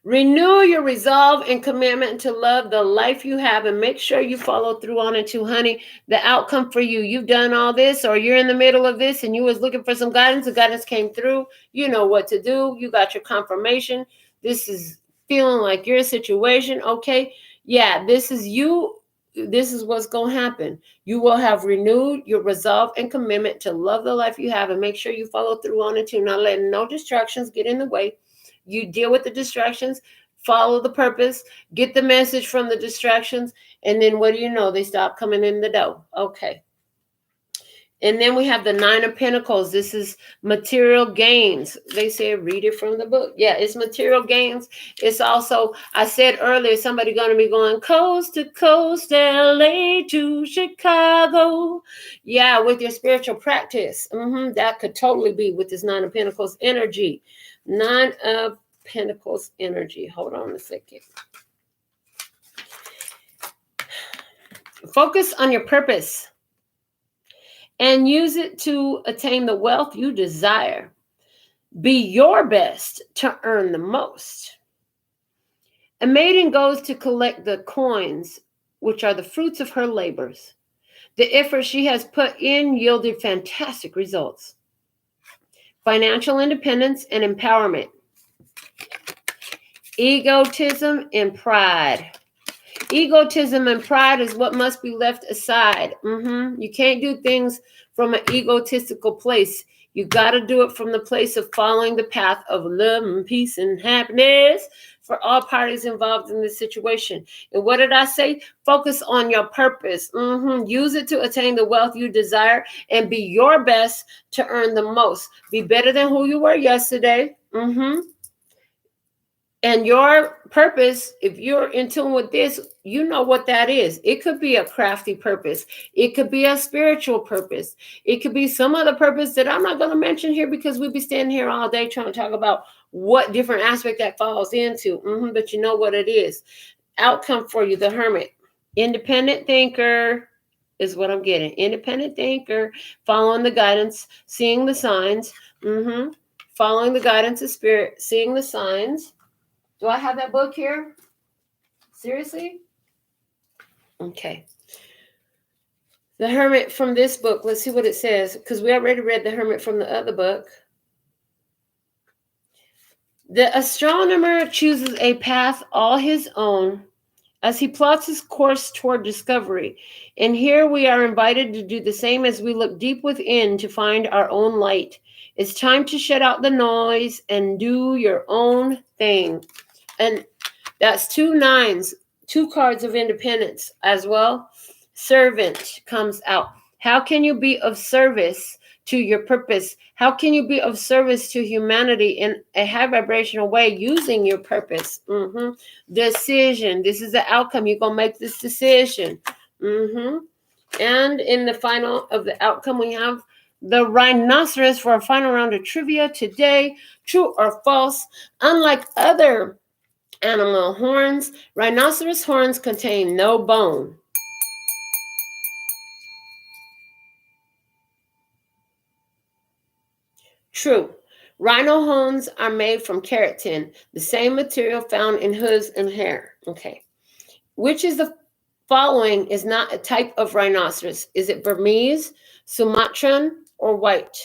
Speaker 1: Renew your resolve and commitment to love the life you have and make sure you follow through on it too, honey. The outcome for you, you've done all this or you're in the middle of this and you was looking for some guidance. The guidance came through. You know what to do. You got your confirmation. This is feeling like your situation. Okay. Yeah, this is you. This is what's going to happen. You will have renewed your resolve and commitment to love the life you have and make sure you follow through on it too. Not letting no distractions get in the way. You deal with the distractions, follow the purpose, get the message from the distractions, and then what do you know? They stop coming in the door. Okay. And then we have the Nine of Pentacles. This is material gains. They say read it from the book. Yeah, it's material gains. It's also, I said earlier, somebody going to be going coast to coast, LA to Chicago. Yeah, with your spiritual practice. That could totally be with this Nine of Pentacles energy. Nine of Pentacles energy. Hold on a second. Focus on your purpose and use it to attain the wealth you desire. Be your best to earn the most. A maiden goes to collect the coins, which are the fruits of her labors. The effort she has put in yielded fantastic results. Financial independence and empowerment. Egotism and pride. Egotism and pride is what must be left aside. You can't do things from an egotistical place. You got to do it from the place of following the path of love and peace and happiness for all parties involved in this situation. And what did I say? Focus on your purpose. Use it to attain the wealth you desire and be your best to earn the most. Be better than who you were yesterday. And your purpose, if you're in tune with this, you know what that is. It could be a crafty purpose. It could be a spiritual purpose. It could be some other purpose that I'm not going to mention here because we'll be standing here all day trying to talk about what different aspect that falls into. But you know what it is. Outcome for you, the Hermit. Independent thinker is what I'm getting. Independent thinker, following the guidance, seeing the signs. Following the guidance of spirit, seeing the signs. Do I have that book here? Seriously? Okay. The Hermit from this book. Let's see what it says. Because we already read the Hermit from the other book. The astronomer chooses a path all his own as he plots his course toward discovery. And here we are invited to do the same as we look deep within to find our own light. It's time to shut out the noise and do your own thing. And that's 2 nines, 2 cards of independence as well. Servant comes out. How can you be of service to your purpose? How can you be of service to humanity in a high vibrational way using your purpose? Decision. This is the outcome. You're going to make this decision. And in the final of the outcome, we have the rhinoceros for a final round of trivia today. True or false? Unlike other animal horns, rhinoceros horns contain no bone. True. Rhino horns are made from keratin, the same material found in hooves and hair. Okay. Which is the following is not a type of rhinoceros? Is it Burmese, Sumatran, or white?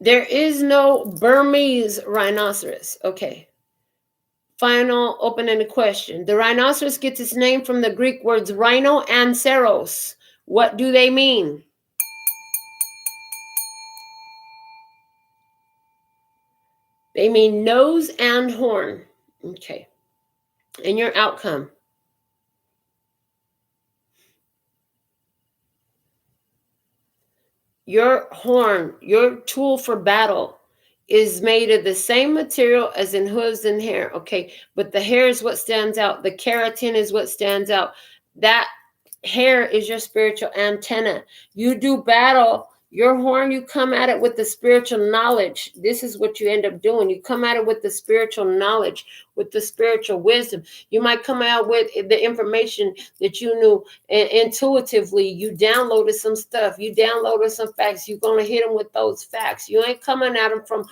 Speaker 1: There is no Burmese rhinoceros. Okay. Final open-ended question. The rhinoceros gets its name from the Greek words rhino and ceros. What do they mean? They mean nose and horn. Okay. And your outcome. Your horn, your tool for battle, is made of the same material as in hooves and hair. Okay, but the hair is what stands out. The keratin is what stands out. That hair is your spiritual antenna. You do battle. Your horn, you come at it with the spiritual knowledge. This is what you end up doing. You come at it with the spiritual knowledge, with the spiritual wisdom. You might come out with the information that you knew intuitively. You downloaded some stuff. You downloaded some facts. You're going to hit them with those facts. You ain't coming at them from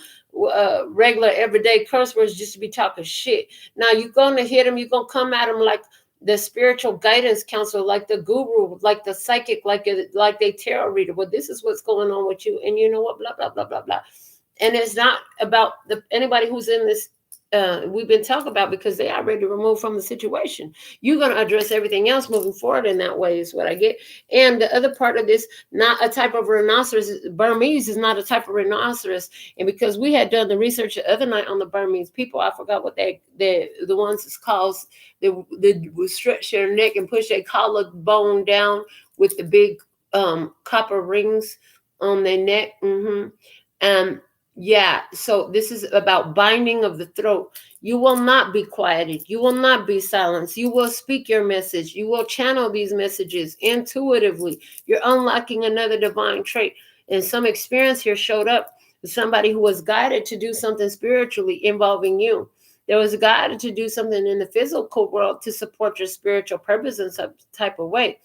Speaker 1: regular everyday curse words just to be talking shit. Now you're going to hit them. You're going to come at them like the spiritual guidance counselor, like the guru, like the psychic, like the tarot reader. Well, this is what's going on with you, and you know what? Blah blah blah blah blah. And it's not about anybody who's in this. We've been talking about, because they are ready to remove from the situation. You're going to address everything else moving forward in that way, is what I get. And the other part of this, not a type of rhinoceros. Burmese is not a type of rhinoceros. And because we had done the research the other night on the Burmese people, I forgot what the ones it's called. They would stretch their neck and push their collarbone down with the big copper rings on their neck. Yeah, so this is about binding of the throat. You will not be quieted. You will not be silenced. You will speak your message. You will channel these messages intuitively. You're unlocking another divine trait. And some experience here showed up with somebody who was guided to do something spiritually involving you. There was guided to do something in the physical world to support your spiritual purpose in some type of way.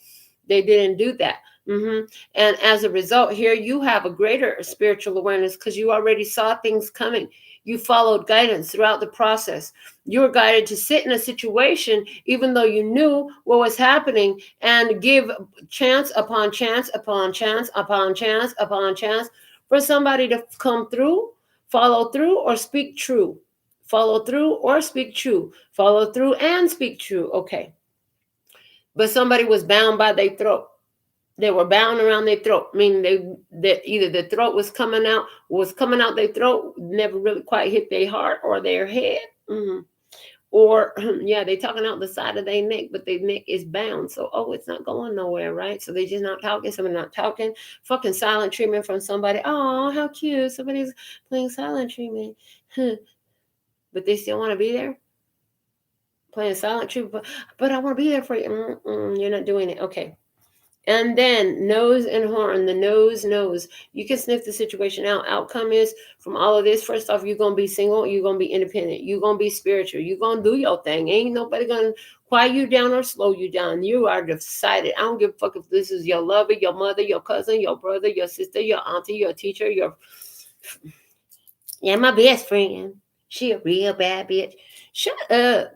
Speaker 1: They didn't do that. And as a result, here you have a greater spiritual awareness because you already saw things coming. You followed guidance throughout the process. You were guided to sit in a situation, even though you knew what was happening, and give chance upon chance upon chance upon chance upon chance for somebody to come through, follow through, or speak true. Follow through or speak true. Follow through and speak true. Okay. But somebody was bound by their throat. They were bound around their throat, meaning that either the throat was coming out their throat, never really quite hit their heart or their head. Or yeah, they talking out the side of their neck, but their neck is bound. So it's not going nowhere, right? So they just not talking. Somebody not talking. Fucking silent treatment from somebody. Oh, how cute! Somebody's playing silent treatment, but they still want to be there. Playing silent treatment, but I want to be there for you. You're not doing it. Okay. And then nose and horn, the nose knows. You can sniff the situation out. Outcome is from all of this, first off, you're going to be single. You're going to be independent. You're going to be spiritual. You're going to do your thing. Ain't nobody going to quiet you down or slow you down. You are decided. I don't give a fuck if this is your lover, your mother, your cousin, your brother, your sister, your auntie, your teacher, my best friend. She a real bad bitch. Shut up.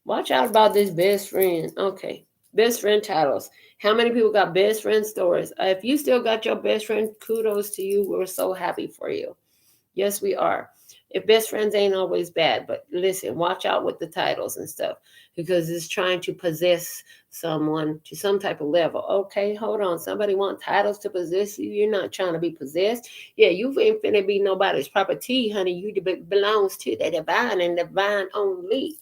Speaker 1: Watch out about this best friend. Okay. Best friend titles. How many people got best friend stories? If you still got your best friend, kudos to you. We're so happy for you. Yes, we are. If best friends ain't always bad, but listen, watch out with the titles and stuff, because it's trying to possess someone to some type of level. Okay, hold on. Somebody want titles to possess you? You're not trying to be possessed. Yeah, you ain't finna be nobody's property, honey. You belongs to the divine and divine only.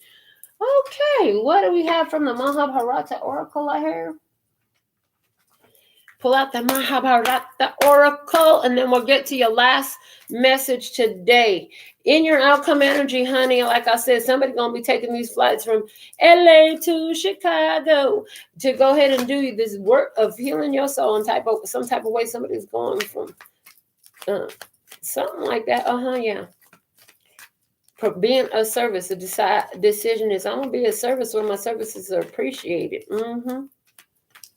Speaker 1: Okay, what do we have from the Mahabharata Oracle I heard? Pull out the Mahabharata Oracle, and then we'll get to your last message today. In your outcome energy, honey, like I said, somebody's going to be taking these flights from LA to Chicago to go ahead and do this work of healing your soul in some type of way. Somebody's going from something like that. Yeah. For being a service, decision is, I'm going to be a service when my services are appreciated.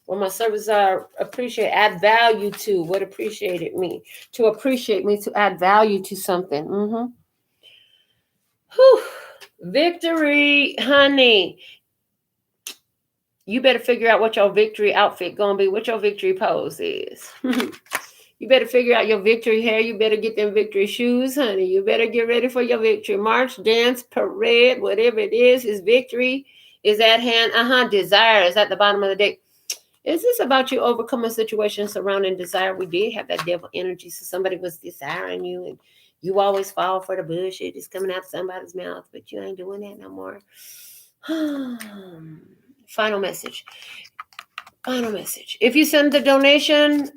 Speaker 1: When my services are appreciated, add value to. What appreciated me? To appreciate me, to add value to something. Whew. Victory, honey. You better figure out what your victory outfit going to be, what your victory pose is. You better figure out your victory hair. You better get them victory shoes, honey. You better get ready for your victory march, dance, parade, whatever it is. His victory is at hand. Desire is at the bottom of the deck. Is this about you overcoming situations surrounding desire? We did have that devil energy. So somebody was desiring you, and you always fall for the bullshit. It's coming out of somebody's mouth, but you ain't doing that no more. Final message. Final message. If you send the donation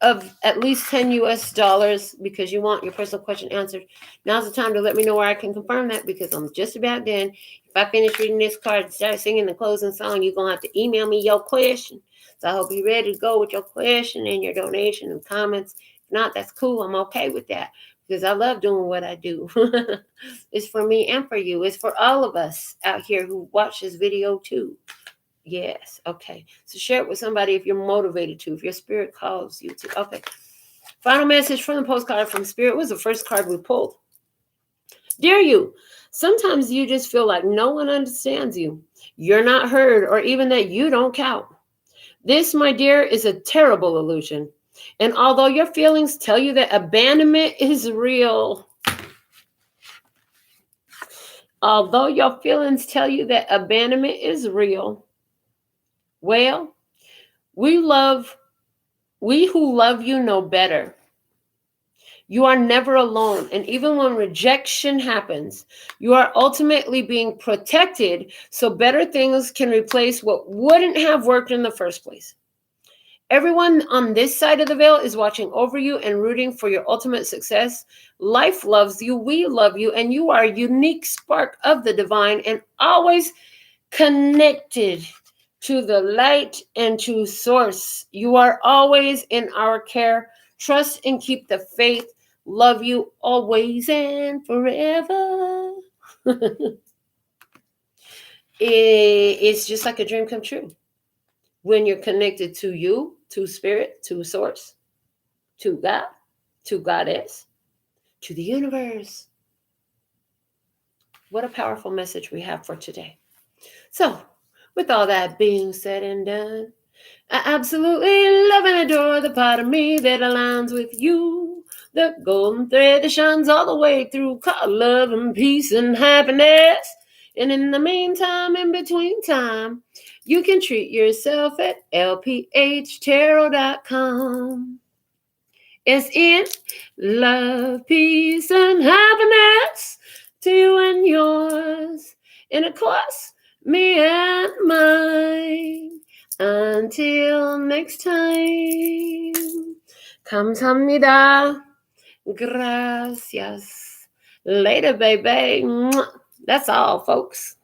Speaker 1: of at least $10 because you want your personal question answered, now's the time to let me know where I can confirm that, because I'm just about done. If I finish reading this card and start singing the closing song, you're going to have to email me your question. So I hope you're ready to go with your question and your donation and comments. If not, that's cool. I'm okay with that, because I love doing what I do. It's for me and for you. It's for all of us out here who watch this video too. Yes. Okay. So share it with somebody if you're motivated to, if your spirit calls you to. Okay. Final message from the postcard from Spirit was the first card we pulled. Dear you, sometimes you just feel like no one understands you. You're not heard, or even that you don't count. This, my dear, is a terrible illusion. And although your feelings tell you that abandonment is real, although your feelings tell you that abandonment is real, well, we who love you know better. You are never alone. And even when rejection happens, you are ultimately being protected so better things can replace what wouldn't have worked in the first place. Everyone on this side of the veil is watching over you and rooting for your ultimate success. Life loves you, we love you, and you are a unique spark of the divine and always connected to the light and to source. You are always in our care. Trust and keep the faith. Love you always and forever. It's just like a dream come true. When you're connected to you, to spirit, to source, to God, to Goddess, to the universe. What a powerful message we have for today. So, with all that being said and done, I absolutely love and adore the part of me that aligns with you. The golden thread that shines all the way through, called love and peace and happiness. And in the meantime, in between time, you can treat yourself at LPHtarot.com. It's in love, peace, and happiness to you and yours. And of course, me and mine. Until next time. Kamsahamnida. Gracias. Later, baby. That's all, folks.